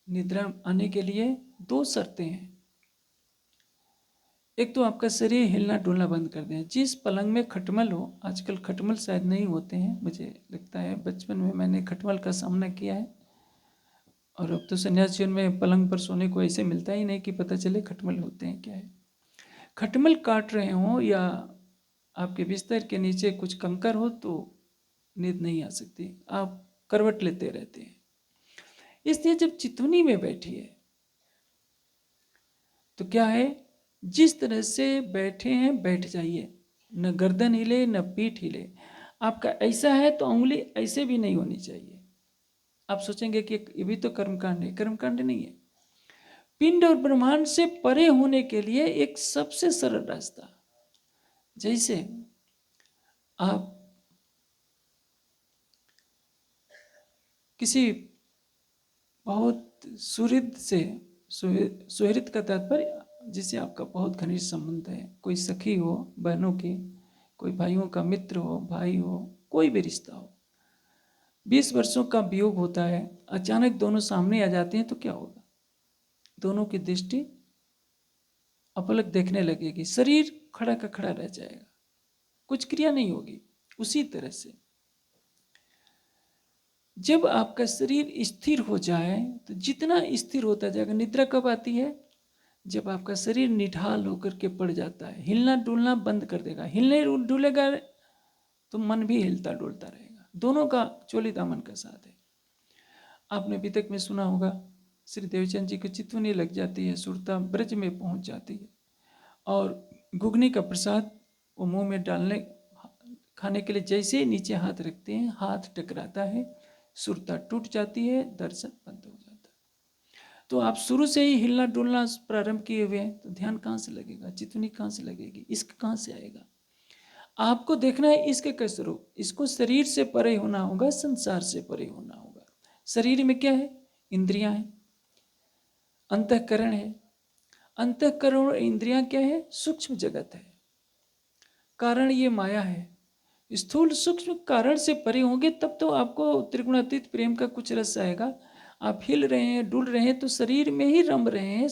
निद्रा आने के लिए दो शर्तें हैं। एक तो आपका शरीर हिलना डुलना बंद कर दें। जिस पलंग में खटमल हो, आजकल खटमल शायद नहीं होते हैं, मुझे लगता है बचपन में मैंने खटमल का सामना किया है, और अब तो संन्यास जीवन में पलंग पर सोने को ऐसे मिलता ही नहीं कि पता चले खटमल होते हैं क्या है। खटमल काट रहे हो या आपके बिस्तर के नीचे कुछ कंकर हो तो नींद नहीं आ सकती, आप करवट लेते रहते हैं। इसलिए जब चितवनी में बैठिए तो क्या है, जिस तरह से बैठे हैं बैठ जाइए, न गर्दन हिले न पीठ हिले। आपका ऐसा है तो उंगली ऐसे भी नहीं होनी चाहिए। आप सोचेंगे कि ये भी तो कर्मकांड है, कर्मकांड नहीं है। पिंड और ब्रह्मांड से परे होने के लिए एक सबसे सरल रास्ता, जैसे आप किसी बहुत सुहृद से, सुहृद का तात्पर्य जिसे आपका बहुत घनिष्ठ संबंध है, कोई सखी हो बहनों की, कोई भाइयों का मित्र हो, भाई हो, कोई भी रिश्ता हो, 20 वर्षों का वियोग होता है, अचानक दोनों सामने आ जाते हैं तो क्या होगा? दोनों की दृष्टि अपलक देखने लगेगी, शरीर खड़ा का खड़ा रह जाएगा, कुछ क्रिया नहीं होगी। उसी तरह से जब आपका शरीर स्थिर हो जाए तो जितना स्थिर होता जाएगा, निद्रा कब आती है? जब आपका शरीर निढाल होकर के पड़ जाता है, हिलना डुलना बंद कर देगा। हिलने डुलेगा तो मन भी हिलता डुलता रहेगा, दोनों का चोली दामन का साथ है। आपने अभी तक में सुना होगा, श्री देवचंद जी को चितवनी लग जाती है, सुरता ब्रज में पहुंच जाती है, और घुगनी का प्रसाद वो मुंह में डालने खाने के लिए जैसे ही नीचे हाथ रखते हैं, हाथ टकराता है, सुरता टूट जाती है, दर्शन बंद हो जाता है। तो आप शुरू से ही हिलना डुलना प्रारंभ किए हुए हैं तो ध्यान कहाँ से लगेगा, चितवनी कहाँ से लगेगी, इश्क कहाँ से आएगा? आपको देखना है इसके कैसे रूप, इसको शरीर से परे होना होगा, संसार से परे होना होगा। शरीर में क्या है? इंद्रियां हैं, अंतःकरण है। अंतःकरण और इंद्रियां क्या है? सूक्ष्म जगत है, कारण ये माया है। स्थूल सूक्ष्म कारण से परे होंगे तब तो आपको त्रिगुणातीत प्रेम का कुछ रस आएगा। आप हिल रहे हैं डुल रहे हैं तो शरीर में ही रम रहे हैं।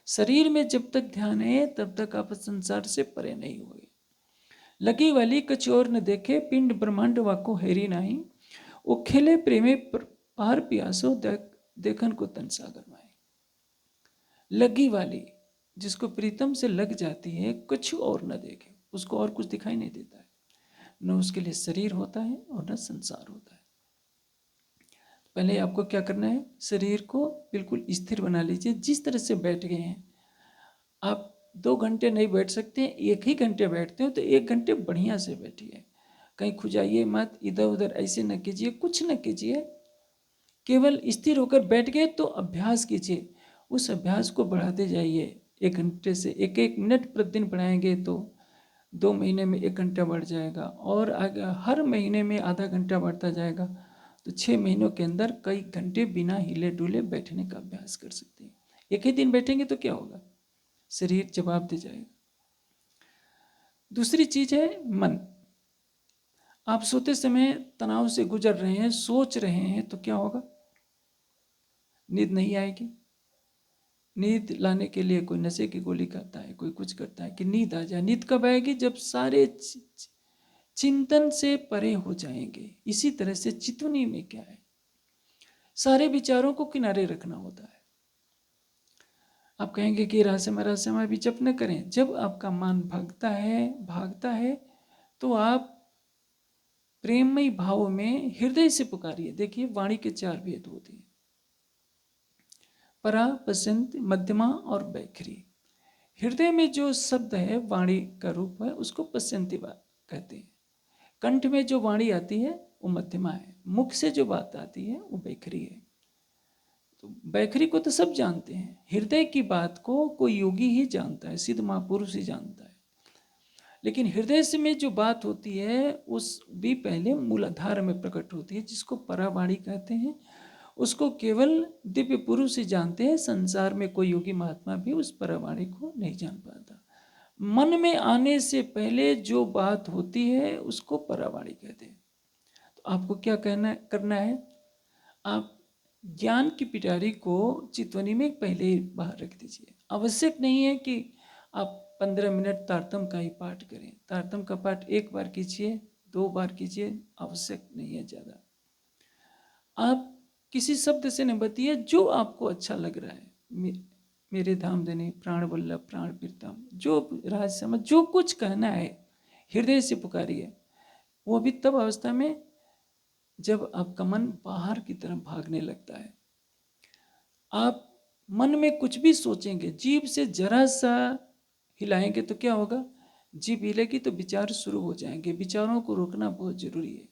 शरीर में जब तक ध्यान है तब तक आप संसार से परे नहीं हुए। लगी वाली कचोर न देखे, पिंड ब्रह्मांड वाको हेरी नाही, वो खेले प्रेमे पार पियासो, देखन को तन सागर माए। लगी वाली, जिसको प्रीतम से लग जाती है, कुछ और न देखे, उसको और कुछ दिखाई नहीं देता है, न उसके लिए शरीर होता है और न संसार होता है। पहले आपको क्या करना है, शरीर को बिल्कुल स्थिर बना लीजिए। जिस तरह से बैठ गए हैं, आप 2 घंटे नहीं बैठ सकते, 1 ही घंटे बैठते हो तो 1 घंटे बढ़िया से बैठिए, कहीं खुजाइए मत, इधर उधर ऐसे न कीजिए, कुछ न कीजिए, केवल स्थिर होकर बैठ गए तो अभ्यास कीजिए। उस अभ्यास को बढ़ाते जाइए, 1 घंटे से 1-1 मिनट प्रतिदिन बढ़ाएंगे तो 2 महीने में 1 घंटा बढ़ जाएगा, और हर महीने में आधा घंटा बढ़ता जाएगा तो 6 महीनों के अंदर कई घंटे बिना हिले डुले बैठने का अभ्यास कर सकते हैं। 1 ही दिन बैठेंगे तो क्या होगा, शरीर जवाब दे जाएगा। दूसरी चीज है मन। आप सोते समय तनाव से गुजर रहे हैं, सोच रहे हैं तो क्या होगा, नींद नहीं आएगी। नींद लाने के लिए कोई नशे की गोली करता है, कोई कुछ करता है कि नींद आ जाए। नींद कब आएगी, जब सारे चिंतन से परे हो जाएंगे। इसी तरह से चितवनी में क्या है, सारे विचारों को किनारे रखना होता है। आप कहेंगे कि रहस्यमय भी जप न करें। जब आपका मन भागता है तो आप प्रेममय भाव में हृदय से पुकारिए। देखिए, वाणी के 4 भेद होते हैं, परा, पश्चंती, मध्यमा और वैखरी। हृदय में जो शब्द है, वाणी का रूप है, उसको पश्चंती कहते हैं। कंठ में जो वाणी आती है वो मध्यमा है। मुख से जो बात आती है वो वैखरी है। तो वैखरी को तो सब जानते हैं, हृदय की बात को कोई योगी ही जानता है, सिद्ध महापुरुष ही जानता है। लेकिन हृदय से में जो बात होती है उस भी पहले मूलाधार में प्रकट होती है, जिसको परावाणी कहते हैं। उसको केवल दिव्य पुरुष ही जानते हैं। संसार में कोई योगी महात्मा भी उस परावाणी को नहीं जान पाता। मन में आने से पहले जो बात होती है उसको परावाणी कहते हैं। तो आपको क्या करना है, आप ज्ञान की पिटारी को चितवनी में पहले ही बाहर रख दीजिए। आवश्यक नहीं है कि आप 15 मिनट तारतम का ही पाठ करें। तारतम का पाठ 1 बार कीजिए, 2 बार कीजिए, आवश्यक नहीं है ज़्यादा। आप किसी शब्द से निबतिए जो आपको अच्छा लग रहा है। मेरे धाम देने, प्राण वल्लभ, प्राण प्रीतम, जो राज समझ, जो कुछ कहना है हृदय से पुकारिए। वो भी तब अवस्था में जब आपका मन बाहर की तरफ भागने लगता है। आप मन में कुछ भी सोचेंगे, जीभ से जरा सा हिलाएंगे तो क्या होगा, जीभ हिलेगी तो विचार शुरू हो जाएंगे। विचारों को रोकना बहुत जरूरी है।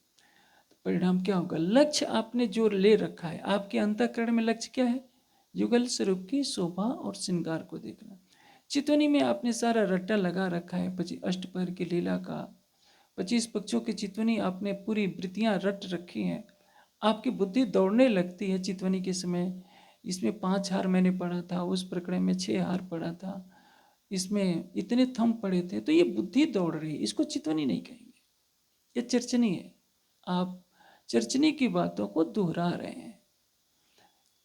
तो परिणाम क्या होगा, लक्ष्य आपने जो ले रखा है, आपके अंतःकरण में लक्ष्य क्या है, युगल स्वरूप की शोभा और श्रृंगार को देखना। चितवनी में आपने सारा रट्टा लगा रखा है, 25 अष्टपहर की लीला का, 25 पक्षों की चितवनी आपने पूरी वृत्तियां रट रखी हैं। आपकी बुद्धि दौड़ने लगती है चितवनी के समय। इसमें 5 हार मैंने पढ़ा था, उस प्रकरण में 6 हार पढ़ा था, इसमें इतने थम पड़े थे, तो ये बुद्धि दौड़ रही है। इसको चितवनी नहीं कहेंगे, ये चर्चनी है। आप चर्चनी की बातों को दोहरा रहे हैं।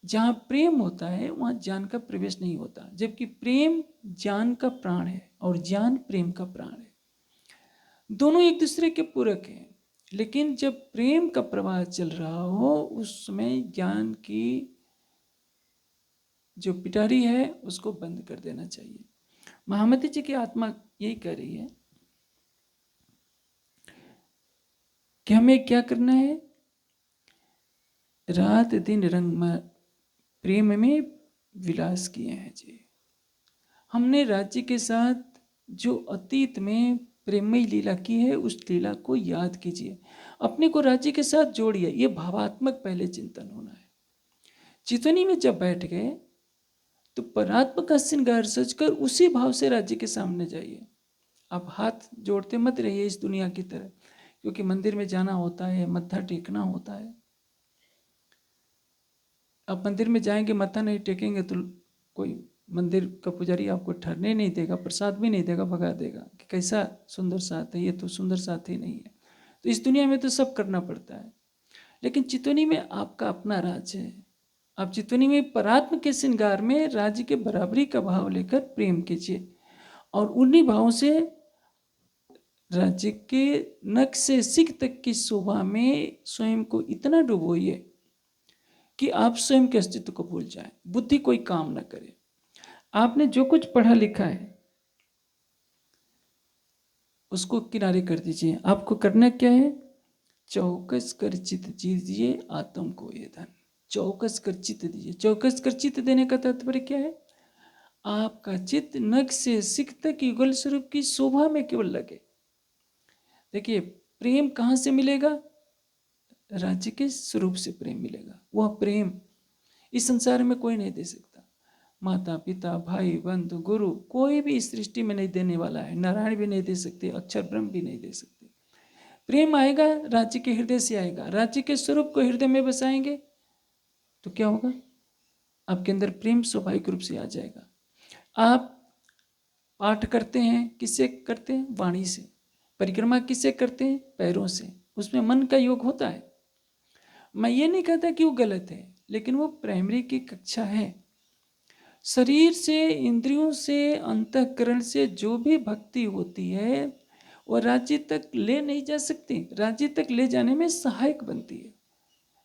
जहाँ प्रेम होता है वहाँ ज्ञान का प्रवेश नहीं होता, जबकि प्रेम ज्ञान का प्राण है और ज्ञान प्रेम का प्राण है। दोनों एक दूसरे के पूरक हैं। लेकिन जब प्रेम का प्रवाह चल रहा हो उस समय ज्ञान की जो पिटारी है उसको बंद कर देना चाहिए। महामती जी की आत्मा यही कह रही है कि हमें क्या करना है, रात दिन रंग प्रेम में विलास किए हैं जी। हमने राज्य के साथ जो अतीत में प्रेममय लीला की है उस लीला को याद कीजिए, अपने को राज्य के साथ जोड़िए। ये भावात्मक पहले चिंतन होना है। चितवनी में जब बैठ गए तो परात्मा का श्रृंगार सजकर उसी भाव से राज्य के सामने जाइए। आप हाथ जोड़ते मत रहिए इस दुनिया की तरह, क्योंकि मंदिर में जाना होता है, मत्था टेकना होता है। आप मंदिर में जाएंगे, मत्था नहीं टेकेंगे तो कोई मंदिर का पुजारी आपको ठहरने नहीं देगा, प्रसाद भी नहीं देगा, भगा देगा कि कैसा सुंदर साथ है, ये तो सुंदर साथ ही नहीं है। तो इस दुनिया में तो सब करना पड़ता है, लेकिन चितवनी में आपका अपना राज्य है। आप चितवनी में परात्म के श्रृंगार में राज्य के बराबरी का भाव लेकर प्रेम कीजिए और उन्हीं भावों से राज्य के नख से सिख तक की शोभा में स्वयं को इतना डुबोइए कि आप स्वयं के अस्तित्व को भूल जाएं, बुद्धि कोई काम न करे। आपने जो कुछ पढ़ा लिखा है उसको किनारे कर दीजिए। आपको करना क्या है, चौकस कर चित दीजिए आत्म को ये धन। चौकस कर चित दीजिए। चौकस कर चित देने का तात्पर्य क्या है, आपका चित्त नख से सिख तक युगल स्वरूप की शोभा में केवल लगे। देखिए, प्रेम कहाँ से मिलेगा, राज्य के स्वरूप से प्रेम मिलेगा। वह प्रेम इस संसार में कोई नहीं दे सकता। माता पिता भाई बंधु गुरु कोई भी इस सृष्टि में नहीं देने वाला है। नारायण भी नहीं दे सकते, अक्षर ब्रह्म भी नहीं दे सकते। प्रेम आएगा राज्य के हृदय से आएगा। राज्य के स्वरूप को हृदय में बसाएंगे तो क्या होगा, आपके अंदर प्रेम स्वाभाविक रूप से आ जाएगा। आप पाठ करते हैं, किससे करते हैं, वाणी से। परिक्रमा किससे करते हैं, पैरों से। उसमें मन का योग होता है। मैं ये नहीं कहता कि वो गलत है, लेकिन वो प्राइमरी की कक्षा है। शरीर से, इंद्रियों से, अंतःकरण से जो भी भक्ति होती है वो राज्य तक ले नहीं जा सकती, राज्य तक ले जाने में सहायक बनती है।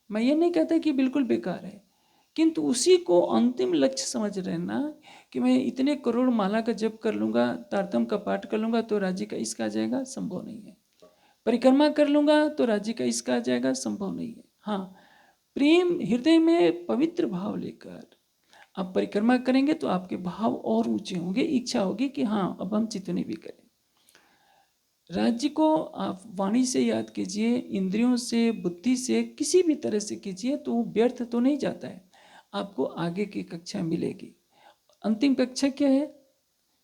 मैं ये नहीं कहता कि बिल्कुल बेकार है, किंतु उसी को अंतिम लक्ष्य समझ रहना कि मैं इतने करोड़ माला का जप कर लूँगा, तारतम का पाठ कर लूँगा तो राज्य का इसका आ जाएगा, संभव नहीं है। परिक्रमा कर लूँगा तो राज्य का इसका आ जाएगा, संभव नहीं है। हाँ, प्रेम हृदय में पवित्र भाव लेकर आप परिक्रमा करेंगे तो आपके भाव और ऊंचे होंगे, इच्छा होगी कि हाँ अब हम चितवनी भी करें। राज्य को आप वाणी से याद कीजिए, इंद्रियों से, बुद्धि से, किसी भी तरह से कीजिए तो वो व्यर्थ तो नहीं जाता है, आपको आगे की कक्षा मिलेगी। अंतिम कक्षा क्या है?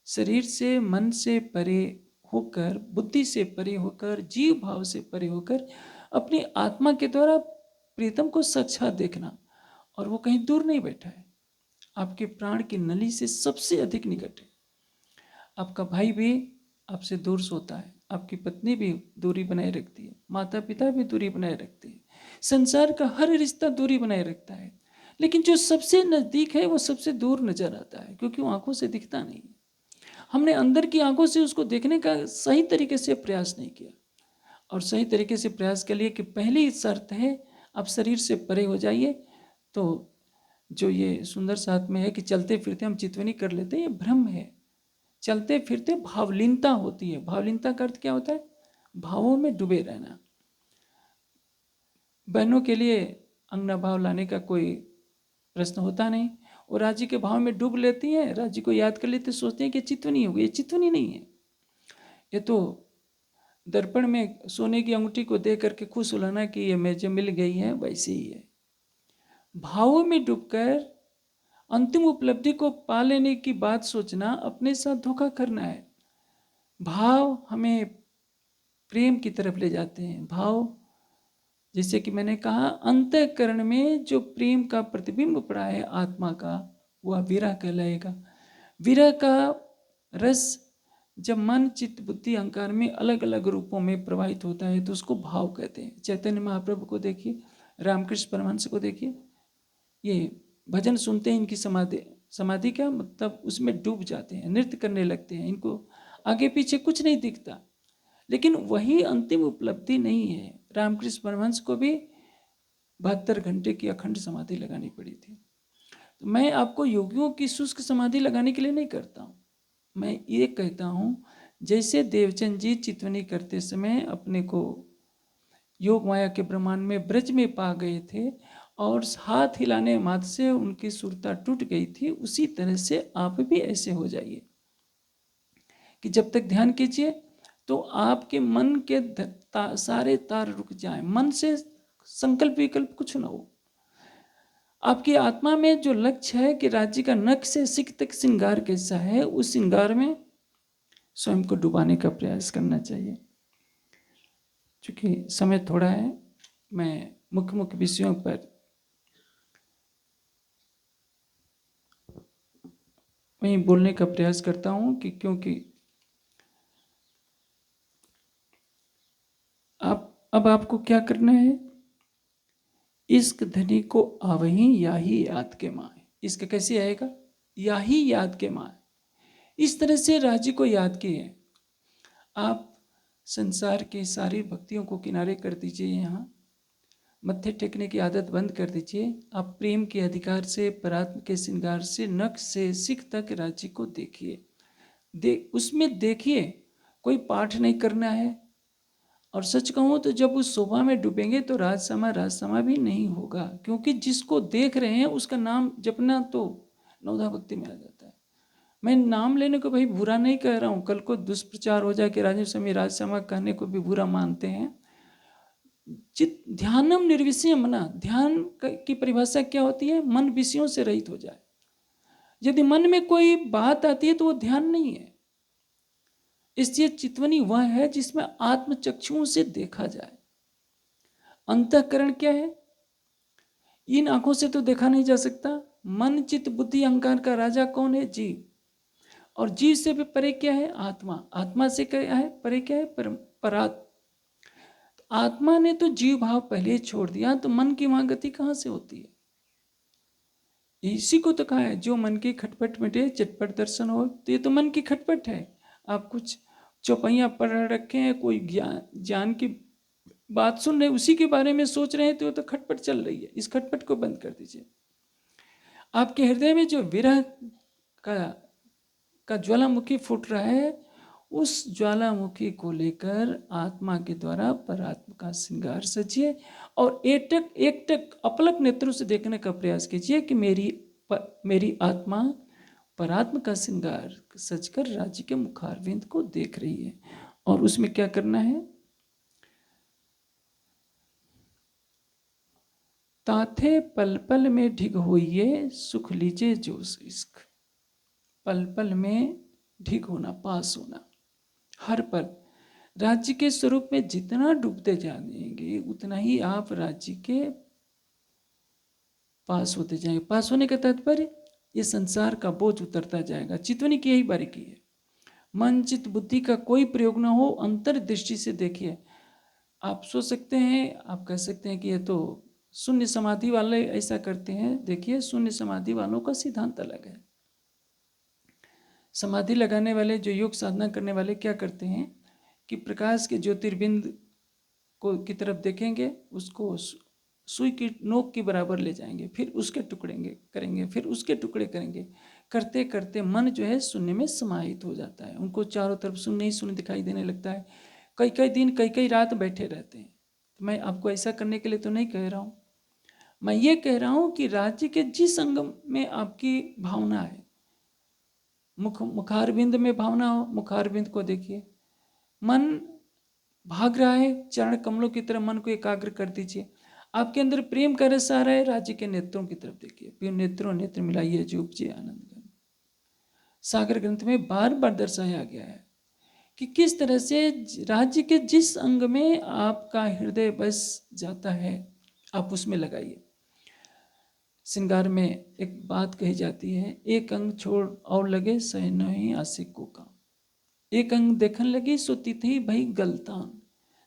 शरीर से, मन से परे होकर, बुद्धि से परे होकर, जीव भाव से परे होकर अपनी आत्मा के द्वारा प्रीतम को साक्षात देखना। और वो कहीं दूर नहीं बैठा है, आपके प्राण की नली से सबसे अधिक निकट है। आपका भाई भी आपसे दूर सोता है, आपकी पत्नी भी दूरी बनाए रखती है, माता पिता भी दूरी बनाए रखते हैं, संसार का हर रिश्ता दूरी बनाए रखता है। लेकिन जो सबसे नज़दीक है वो सबसे दूर नजर आता है, क्योंकि वो आंखों से दिखता नहीं। हमने अंदर की आंखों से उसको देखने का सही तरीके से प्रयास नहीं किया। और सही तरीके से प्रयास के लिए कि पहली शर्त है आप शरीर से परे हो जाइए। तो जो ये सुंदर साथ में है कि चलते फिरते हम चितवनी कर लेते हैं, ये भ्रम है। चलते फिरते भावलीनता होती है। भावलीनता का अर्थ क्या होता है? भावों में डूबे रहना। बहनों के लिए अंगना भाव लाने का कोई प्रश्न होता नहीं, और राज्य के भाव में डूब लेती हैं, राज्य को याद कर लेते, सोचते हैं कि चितवनी हो गई। ये चितवनी नहीं है, ये तो दर्पण में सोने की अंगूठी को देख करके खुश होना कि ये मुझे मिल गई है, वैसे ही है। भावों में डूबकर अंतिम उपलब्धि को पा लेने की बात सोचना अपने साथ धोखा करना है। भाव हमें प्रेम की तरफ ले जाते हैं। भाव, जैसे कि मैंने कहा, अंतःकरण में जो प्रेम का प्रतिबिंब पड़ा है आत्मा का, वह विरह कहलाएगा। विरह का रस जब मन, चित्त, बुद्धि, अहंकार में अलग अलग रूपों में प्रवाहित होता है तो उसको भाव कहते हैं। चैतन्य महाप्रभु को देखिए, रामकृष्ण परमहंस को देखिए, ये भजन सुनते हैं, इनकी समाधि का मतलब उसमें डूब जाते हैं, नृत्य करने लगते हैं, इनको आगे पीछे कुछ नहीं दिखता। लेकिन वही अंतिम उपलब्धि नहीं है। रामकृष्ण परमहंस को भी 72 घंटे की अखंड समाधि लगानी पड़ी थी। तो मैं आपको योगियों की शुष्क समाधि लगाने के लिए नहीं करता हूँ, मैं ये कहता हूँ जैसे देवचंद जी चितवनी करते समय अपने को योग माया के ब्रह्मांड में ब्रज में पा गए थे और हाथ हिलाने मात्र से उनकी सुरता टूट गई थी, उसी तरह से आप भी ऐसे हो जाइए कि जब तक ध्यान कीजिए तो आपके मन के सारे तार रुक जाएं, मन से संकल्प विकल्प कुछ ना हो। आपकी आत्मा में जो लक्ष्य है कि राज्य का नख से सिख तक श्रृंगार कैसा है, उस श्रृंगार में स्वयं को डुबाने का प्रयास करना चाहिए। चूंकि समय थोड़ा है, मैं मुख्य मुख्य विषयों पर वहीं बोलने का प्रयास करता हूं कि क्योंकि अब आपको क्या करना है? इश्क धनी को आवही या ही याद के माए। इश्क कैसे आएगा? या ही याद के माए। इस तरह से राज्य को याद किए। आप संसार के सारी भक्तियों को किनारे कर दीजिए, यहाँ मत्थे टेकने की आदत बंद कर दीजिए। आप प्रेम के अधिकार से, परात्म के श्रृंगार से, नख से सिख तक राज्य को देखिए। उसमें देखिए, कोई पाठ नहीं करना है। और सच कहूँ तो जब उस शोभा में डूबेंगे तो राजसमा भी नहीं होगा, क्योंकि जिसको देख रहे हैं उसका नाम जपना तो नवधा भक्ति में आ जाता है। मैं नाम लेने को भाई बुरा नहीं कह रहा हूँ, कल को दुष्प्रचार हो जाए कि राजीव स्वामी राजसमा कहने को भी बुरा मानते हैं। चित ध्यानम निर्विषय मना, ध्यान की परिभाषा क्या होती है? मन विषयों से रहित हो जाए। यदि मन में कोई बात आती है तो वो ध्यान नहीं है। इसलिए चितवनी वह है जिसमें आत्मचक्षुओं से देखा जाए। अंतःकरण क्या है? इन आंखों से तो देखा नहीं जा सकता। मन, चित्त, बुद्धि, अहंकार का राजा कौन है? जीव। और जीव से भी परे क्या है? आत्मा। आत्मा से क्या है? परे क्या है? परात्मा। आत्मा ने तो जीव भाव पहले ही छोड़ दिया, तो मन की वहां गति कहां से होती है? इसी को तो कहा है, जो मन की खटपट मिटे चटपट दर्शन हो। तो ये तो मन की खटपट है। आप कुछ चौपाइयाँ पढ़ रखे हैं, कोई ज्ञान की बात सुन रहे, उसी के बारे में सोच रहे हैं, तो खटपट चल रही है। इस खटपट को बंद कर दीजिए। आपके हृदय में जो विरह का का ज्वालामुखी फूट रहा है, उस ज्वालामुखी को लेकर आत्मा के द्वारा परात्मा का श्रृंगार सजिए और एकटक अपलक नेत्रों से देखने का प्रयास कीजिए कि मेरी आत्मा परात्मा का श्रृंगार सजकर राज्य के मुखारविंद को देख रही है। और उसमें क्या करना है? ताथे पल पल में ढिग होइए, सुख लीजिए जोश इश्क। पल पल में ढिग होना, पास होना, हर पल राज्य के स्वरूप में जितना डूबते जाएंगे उतना ही आप राज्य के पास होते जाएंगे। पास होने का तात्पर्य ये संसार का बोझ उतरता जाएगा। चितवनी की यही बारीकी है। मन चित्त बुद्धि का कोई प्रयोग ना हो, अंतर्दृष्टि से देखिए। आप सोच सकते हैं, आप कह सकते हैं कि ये तो शून्य समाधि वाले ऐसा करते हैं। देखिए, शून्य समाधि वालों का सिद्धांत अलग है। समाधि लगाने वाले, जो योग साधना करने वाले क्या करते हैं कि प्रकाश के ज्योतिर्बिंद को की तरफ देखेंगे, उसको सुई की नोक के बराबर ले जाएंगे, फिर उसके टुकड़े करेंगे, फिर उसके टुकड़े करेंगे। करते करते मन जो है शून्य में समाहित हो जाता है। उनको चारों तरफ शून्य ही शून्य दिखाई देने लगता है। कई कई दिन, कई कई रात बैठे रहते हैं। तो मैं आपको ऐसा करने के लिए तो नहीं कह रहा हूँ, मैं ये कह रहा हूँ कि राज्य के जिस अंग में आपकी भावना है, मुखारविंद में भावना हो, मुखारविंद को देखिए। मन भाग रहा है, चरण कमलों की तरफ मन को एकाग्र कर दीजिए। आपके अंदर प्रेम का रस आ रहा है, राज्य के नेत्रों की तरफ देखिए। फिर नेत्रों नेत्र मिलाइए, जो उपजे आनंद घन। सागर ग्रंथ में बार बार दर्शाया गया है कि किस तरह से राज्य के जिस अंग में आपका हृदय बस जाता है, आप उसमें लगाइए। श्रृंगार में एक बात कही जाती है, एक अंग छोड़ और लगे सह नहीं आशिक को काम। एक अंग देखने लगी सो तिथि भई गलतान।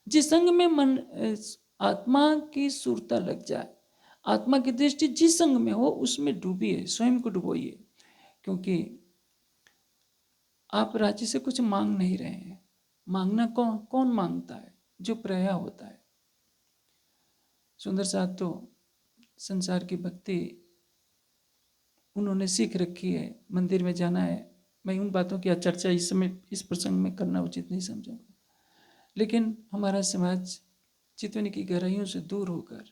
जिस अंग में मन आत्मा की सुरता लग जाए, आत्मा की दृष्टि जिस अंग में हो उसमें डूबिए, स्वयं को डुबोइए। क्योंकि आप राज्य से कुछ मांग नहीं रहे हैं। मांगना कौन मांगता है? जो प्रया होता है। सुंदर साहब तो संसार की भक्ति उन्होंने सीख रखी है, मंदिर में जाना है। मैं उन बातों की चर्चा इस समय इस प्रसंग में करना उचित नहीं समझूंगा, लेकिन हमारा समाज चितवनी की गहराइयों से दूर होकर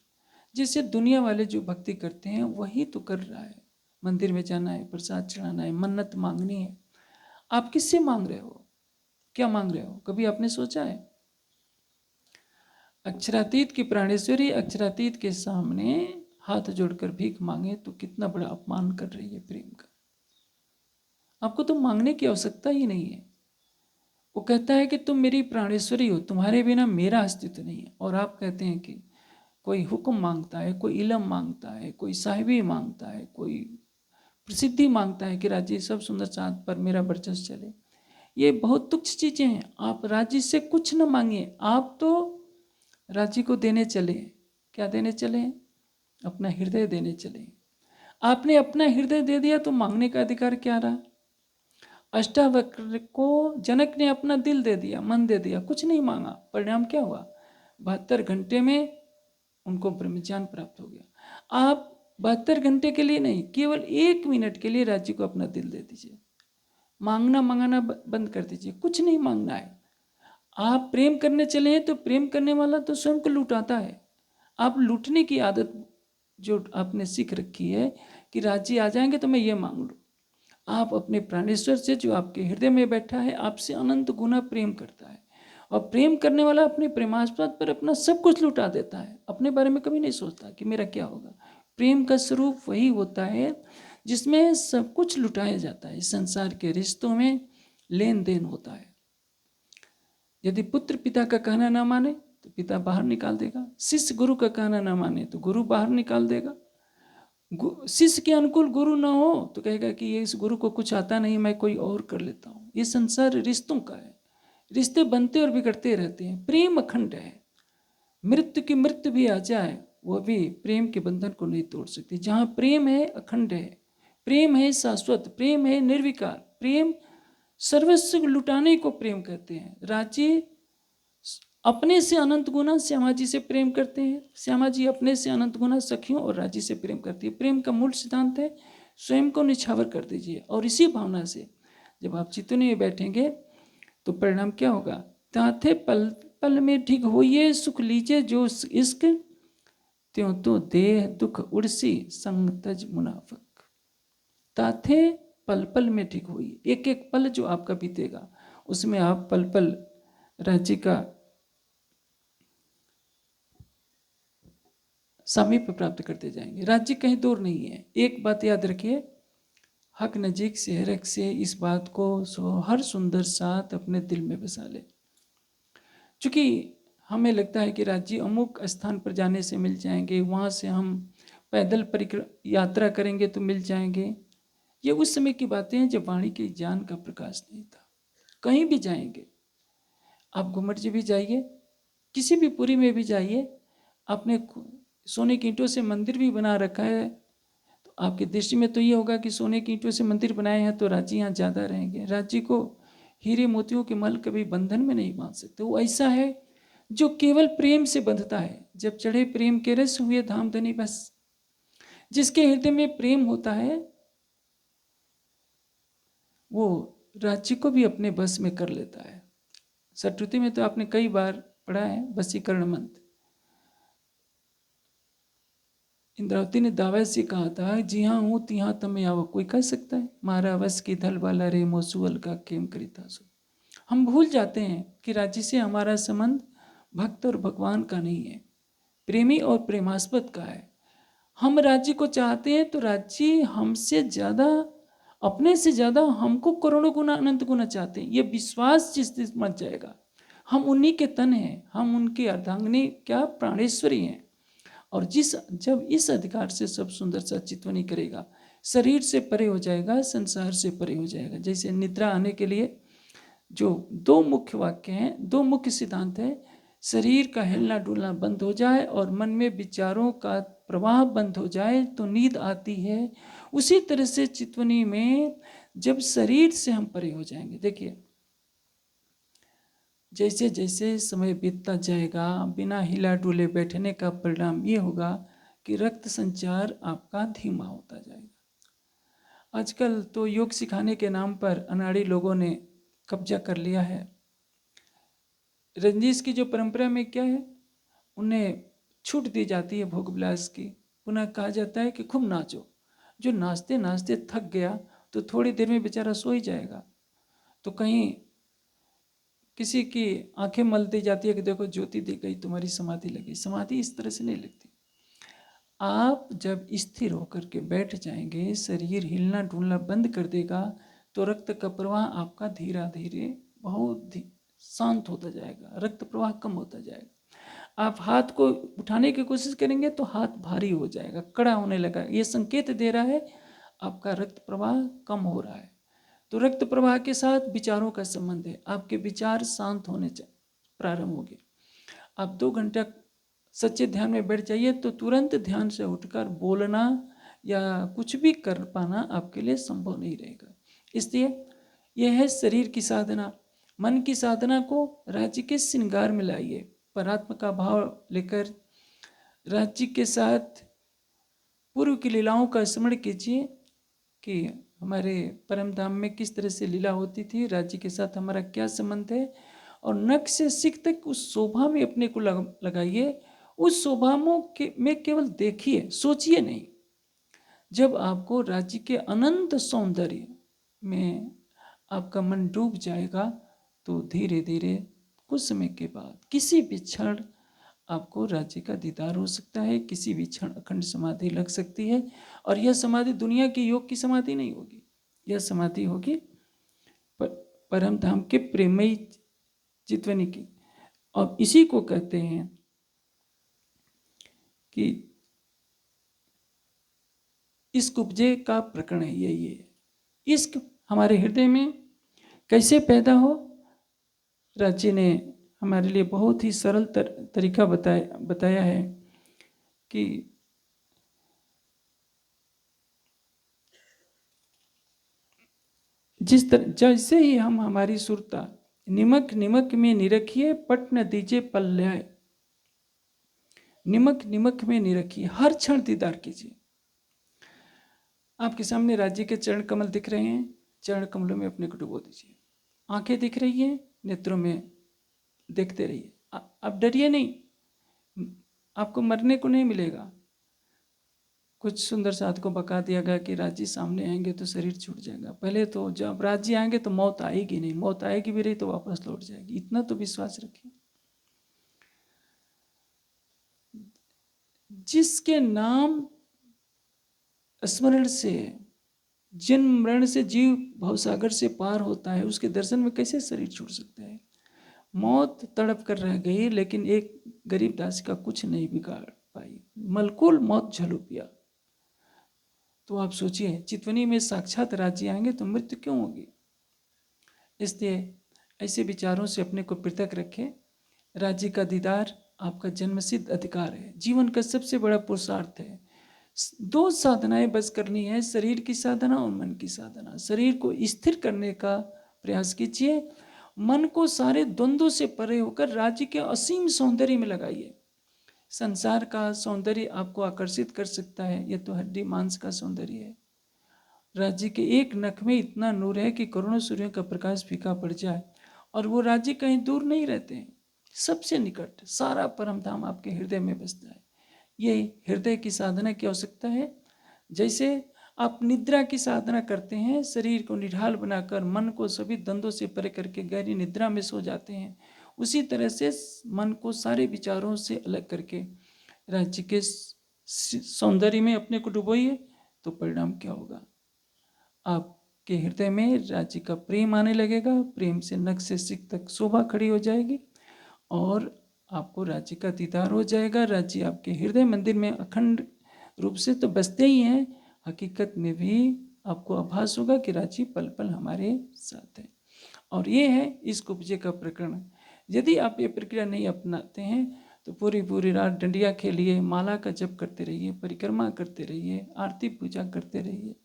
जिससे दुनिया वाले जो भक्ति करते हैं वही तो कर रहा है। मंदिर में जाना है, प्रसाद चढ़ाना है, मन्नत मांगनी है। आप किससे मांग रहे हो? क्या मांग रहे हो? कभी आपने सोचा है? अक्षरातीत की प्राणेश्वरी अक्षरातीत के सामने हाथ जोड़कर भीख मांगे तो कितना बड़ा अपमान कर रही है प्रेम का। आपको तो मांगने की आवश्यकता ही नहीं है। वो कहता है कि तुम मेरी प्राणेश्वरी हो, तुम्हारे बिना मेरा अस्तित्व नहीं है। और आप कहते हैं कि कोई हुक्म मांगता है, कोई इलम मांगता है, कोई साहिबी मांगता है, कोई प्रसिद्धि मांगता है कि राज्य सब सुंदर चांद पर मेरा वर्चस्व चले। ये बहुत तुच्छ चीजें हैं। आप राज्य से कुछ न मांगिए, आप तो राज्य को देने चले। क्या देने चले? अपना हृदय देने चले। आपने अपना हृदय दे दिया तो मांगने का अधिकार क्या रहा? अष्टावक्र को जनक ने अपना दिल दे दिया, मन दे दिया, कुछ नहीं मांगा। परिणाम क्या हुआ? 72 घंटे में उनको ब्रह्मज्ञान प्राप्त हो गया। आप 72 घंटे के लिए नहीं, केवल 1 मिनट के लिए राज्य को अपना दिल दे दीजिए। मांगना मंगाना बंद कर दीजिए, कुछ नहीं मांगना है। आप प्रेम करने चले हैं तो प्रेम करने वाला तो स्वयं को लुटाता है। आप लूटने की आदत जो आपने सीख रखी है कि राज्य आ जाएंगे तो मैं ये मांग लूँ। आप अपने प्राणेश्वर से जो आपके हृदय में बैठा है, आपसे अनंत गुना प्रेम करता है। और प्रेम करने वाला अपने प्रेमास्पद पर अपना सब कुछ लुटा देता है। अपने बारे में कभी नहीं सोचता कि मेरा क्या होगा। प्रेम का स्वरूप वही होता है जिसमें सब कुछ लुटाया जाता है। संसार के रिश्तों में लेन देन होता है। यदि पुत्र पिता का कहना ना माने तो पिता बाहर निकाल देगा। शिष्य गुरु का कहना ना माने तो गुरु बाहर निकाल देगा। शिष्य के अनुकूल गुरु ना हो तो कहेगा कि ये इस गुरु को कुछ आता नहीं, मैं कोई और कर लेता हूँ। ये संसार रिश्तों का है। रिश्ते बनते और बिगड़ते रहते हैं। प्रेम अखंड है। मृत्यु की मृत्यु भी आ जाए वो भी प्रेम के बंधन को नहीं तोड़ सकती। जहाँ प्रेम है अखंड है, प्रेम है शाश्वत, प्रेम है निर्विकार। प्रेम सर्वस्व लुटाने को प्रेम कहते हैं। राज्य अपने से अनंत गुना श्यामा जी से प्रेम करते हैं, श्यामा जी अपने से अनंत गुना सखियों और राज्य से प्रेम करती है। प्रेम का मूल सिद्धांत है स्वयं को निछावर कर दीजिए और इसी भावना से जब आप चितवनी में बैठेंगे तो परिणाम क्या होगा? ताथे पल पल में ठीक होइए, सुख लीजिए जो इश्क, त्यों तो देह दुख उड़सी संग तज मुनाफक। ताथे पल पल में ठीक होइए, एक एक पल जो आपका बीतेगा उसमें आप पल पल राज्य का सामीप्य प्राप्त करते जाएंगे। राज्य कहीं दूर नहीं है। एक बात याद रखिए, हक नजीक से हरक से, इस बात को हर सुंदर साथ अपने दिल में बसा ले। चूंकि हमें लगता है कि राज्य अमुक स्थान पर जाने से मिल जाएंगे, वहाँ से हम पैदल यात्रा करेंगे तो मिल जाएंगे। ये उस समय की बातें हैं जब वाणी के ज्ञान का प्रकाश नहीं था। कहीं भी जाएंगे, आप घुमट जी भी जाइए, किसी भी पुरी में भी जाइए, आपने सोने की ईंटों से मंदिर भी बना रखा है, तो आपकी दृष्टि में तो ये होगा कि सोने की ईंटों से मंदिर बनाए हैं तो राज्य यहाँ ज़्यादा रहेंगे। राज्य को हीरे मोतियों के मल कभी बंधन में नहीं बांध सकते। वो ऐसा है जो केवल प्रेम से बंधता है। जब चढ़े प्रेम के रस हुए धाम धनी बस। जिसके हृदय में प्रेम होता है वो राज्य को भी अपने बस में कर लेता है। सतरुति में तो आपने कई बार पढ़ा है वशीकरण मंत्र। इंद्रावती ने दावा से कहा था, जी हाँ हूं तिहा तमें आवा। कोई कह सकता है मारा वस की धल वाला रे मोसुअल का केम करिता सो। हम भूल जाते हैं कि राज्य से हमारा संबंध भक्त और भगवान का नहीं है, प्रेमी और प्रेमास्पद का है। हम राज्य को चाहते हैं तो राज्य हमसे ज्यादा, अपने से ज्यादा हमको करोड़ों गुना अनंत गुना चाहते हैं। ये विश्वास जिस दिन मच जाएगा, हम उन्हीं के तन हैं, हम उनके अर्धांगिनी क्या प्राणेश्वरी हैं। और जब इस अधिकार से सब सुंदर सा चितवनी करेगा, शरीर से परे हो जाएगा, संसार से परे हो जाएगा। जैसे निद्रा आने के लिए जो दो मुख्य वाक्य हैं, दो मुख्य सिद्धांत है, शरीर का हिलना डुलना बंद हो जाए और मन में विचारों का प्रवाह बंद हो जाए तो नींद आती है। उसी तरह से चितवनी में जब शरीर से हम परे हो जाएंगे, देखिए जैसे जैसे समय बीतता जाएगा, बिना हिला डुले बैठने का परिणाम ये होगा कि रक्त संचार आपका धीमा होता जाएगा। आजकल तो योग सिखाने के नाम पर अनाड़ी लोगों ने कब्जा कर लिया है। रंजीश की जो परंपरा में क्या है, उन्हें छूट दी जाती है भोग विलास की। पुनः कहा जाता है कि खूब नाचो। जो नाचते नाचते थक गया तो थोड़ी देर में बेचारा सो ही जाएगा। तो कहीं किसी की आंखें मल दी जाती है कि देखो ज्योति दी गई, तुम्हारी समाधि लगी। समाधि इस तरह से नहीं लगती। आप जब स्थिर होकर के बैठ जाएंगे, शरीर हिलना डुलना बंद कर देगा तो रक्त का प्रवाह आपका धीरे धीरे बहुत शांत होता जाएगा, रक्त प्रवाह कम होता जाएगा। आप हाथ को उठाने की कोशिश करेंगे तो हाथ भारी हो जाएगा, कड़ा होने लगा। ये संकेत दे रहा है आपका रक्त प्रवाह कम हो रहा है। तो रक्त प्रवाह के साथ विचारों का संबंध है। आपके विचार शांत होने प्रारंभ होंगे। आप 2 घंटा सच्चे ध्यान में बैठ जाइए तो तुरंत ध्यान से उठकर बोलना या कुछ भी कर पाना आपके लिए संभव नहीं रहेगा। इसलिए यह है शरीर की साधना। मन की साधना को राज्य के श्रृंगार में लाइए, परात्मा का भाव लेकर राज्य के साथ पूर्व की लीलाओं का स्मरण कीजिए कि हमारे परम धाम में किस तरह से लीला होती थी, राज्य के साथ हमारा क्या संबंध है। और नख से सिख तक उस शोभा में अपने को लगाइए। उस शोभा में केवल देखिए, सोचिए नहीं। जब आपको राज्य के अनंत सौंदर्य में आपका मन डूब जाएगा तो धीरे धीरे कुछ समय के बाद किसी भी क्षण आपको राज्य का दीदार हो सकता है, किसी भी क्षण अखंड समाधि लग सकती है। और यह समाधि दुनिया की योग की समाधि नहीं होगी, यह समाधि होगी परम धाम के प्रेमयी चितवनी की। और इसी को कहते हैं कि इश्क उपजे का प्रकरण है। यही है इश्क हमारे हृदय में कैसे पैदा हो। राज्य ने हमारे लिए बहुत ही सरल तरीका बताया है कि जिस तरह जैसे ही हम हमारी सुरता निमक निमक में निरखिए, पट न दीजिए पल्ल्याय। निमक निमक में निरखिए, हर क्षण दीदार कीजिए। आपके सामने राज्य के चरण कमल दिख रहे हैं, चरण कमलों में अपने को डुबो दीजिए। आंखें दिख रही हैं, नेत्रों में देखते रहिए। आप डरिए नहीं, आपको मरने को नहीं मिलेगा। कुछ सुंदर साध को बता दिया गया कि राजी सामने आएंगे तो शरीर छूट जाएगा। पहले तो जब राजी आएंगे तो मौत आएगी नहीं, मौत आएगी भी रही तो वापस लौट जाएगी, इतना तो विश्वास रखिए। जिसके नाम स्मरण से जन्म मरण से जीव भवसागर से पार होता है, उसके दर्शन में कैसे शरीर छूट सकता है। मौत तड़प कर रह गई, लेकिन एक गरीब दासी का कुछ नहीं बिगाड़ पाई, मलकुल मौत झलू पिया। तो आप सोचिए, चितवनी में साक्षात राज्य आएंगे तो मृत्यु क्यों होगी। इसलिए ऐसे विचारों से अपने को पृथक रखें। राज्य का दीदार आपका जन्मसिद्ध अधिकार है, जीवन का सबसे बड़ा पुरुषार्थ है। दो साधनाएं बस करनी है, शरीर की साधना और मन की साधना। शरीर को स्थिर करने का प्रयास कीजिए, मन को सारे द्वंद्वों से परे होकर राज्य के असीम सौंदर्य में लगाइए। संसार का सौंदर्य आपको आकर्षित कर सकता है, यह तो हड्डी मांस का सौंदर्य है। राज्य के एक नख में इतना नूर है कि करोड़ों सूर्यों का प्रकाश फीका पड़ जाए, और वो राज्य कहीं दूर नहीं रहते हैं, सबसे निकट। सारा परम धाम आपके हृदय में बसता है। ये हृदय की साधना की आवश्यकता है। जैसे आप निद्रा की साधना करते हैं, शरीर को निढाल बनाकर मन को सभी द्वंद्वों से परे करके गहरी निद्रा में सो जाते हैं, उसी तरह से मन को सारे विचारों से अलग करके राज्य के सौंदर्य में अपने को डुबोइए। तो परिणाम क्या होगा, आपके हृदय में राज्य का प्रेम आने लगेगा। प्रेम से नख से सिख तक शोभा खड़ी हो जाएगी और आपको राज्य का दीदार हो जाएगा। राज्य आपके हृदय मंदिर में अखंड रूप से तो बसते ही हैं, हकीकत में भी आपको आभास होगा कि राज्य पल पल हमारे साथ है। और ये है इस उपजे का प्रकरण। यदि आप ये प्रक्रिया नहीं अपनाते हैं तो पूरी पूरी रात डंडिया खेलिए, माला का जप करते रहिए, परिक्रमा करते रहिए, आरती पूजा करते रहिए,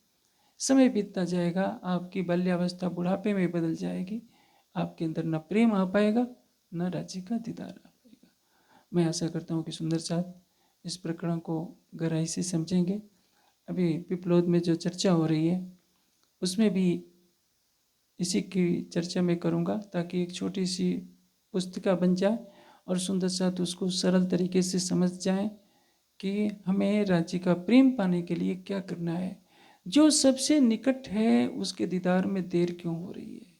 समय बीतता जाएगा, आपकी बाल्यावस्था बुढ़ापे में बदल जाएगी। आपके अंदर न प्रेम आ पाएगा, न राज्य का दीदार आ पाएगा। मैं आशा करता हूँ कि सुंदर साथ इस प्रकरण को गहराई से समझेंगे। अभी पिपलोद में जो चर्चा हो रही है उसमें भी इसी की चर्चा मैं करूँगा, ताकि एक छोटी सी पुस्तिका बन जाए और सुंदर साथ उसको सरल तरीके से समझ जाएं कि हमें राज्य का प्रेम पाने के लिए क्या करना है। जो सबसे निकट है उसके दीदार में देर क्यों हो रही है।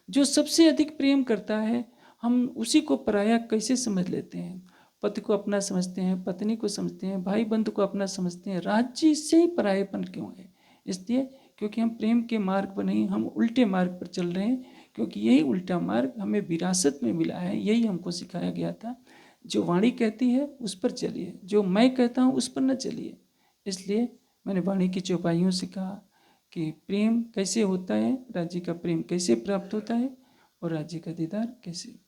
जो सबसे अधिक प्रेम करता है हम उसी को पराया कैसे समझ लेते हैं। पति को अपना समझते हैं, पत्नी को समझते हैं, भाई बंधु को अपना समझते हैं, राज्य से ही परायेपन क्यों है। इसलिए क्योंकि हम प्रेम के मार्ग पर नहीं, हम उल्टे मार्ग पर चल रहे हैं। क्योंकि यही उल्टा मार्ग हमें विरासत में मिला है, यही हमको सिखाया गया था। जो वाणी कहती है उस पर चलिए, जो मैं कहता हूँ उस पर न चलिए। इसलिए मैंने वाणी की चौपाइयों से कहा कि प्रेम कैसे होता है, राज्य का प्रेम कैसे प्राप्त होता है और राज्य का दीदार कैसे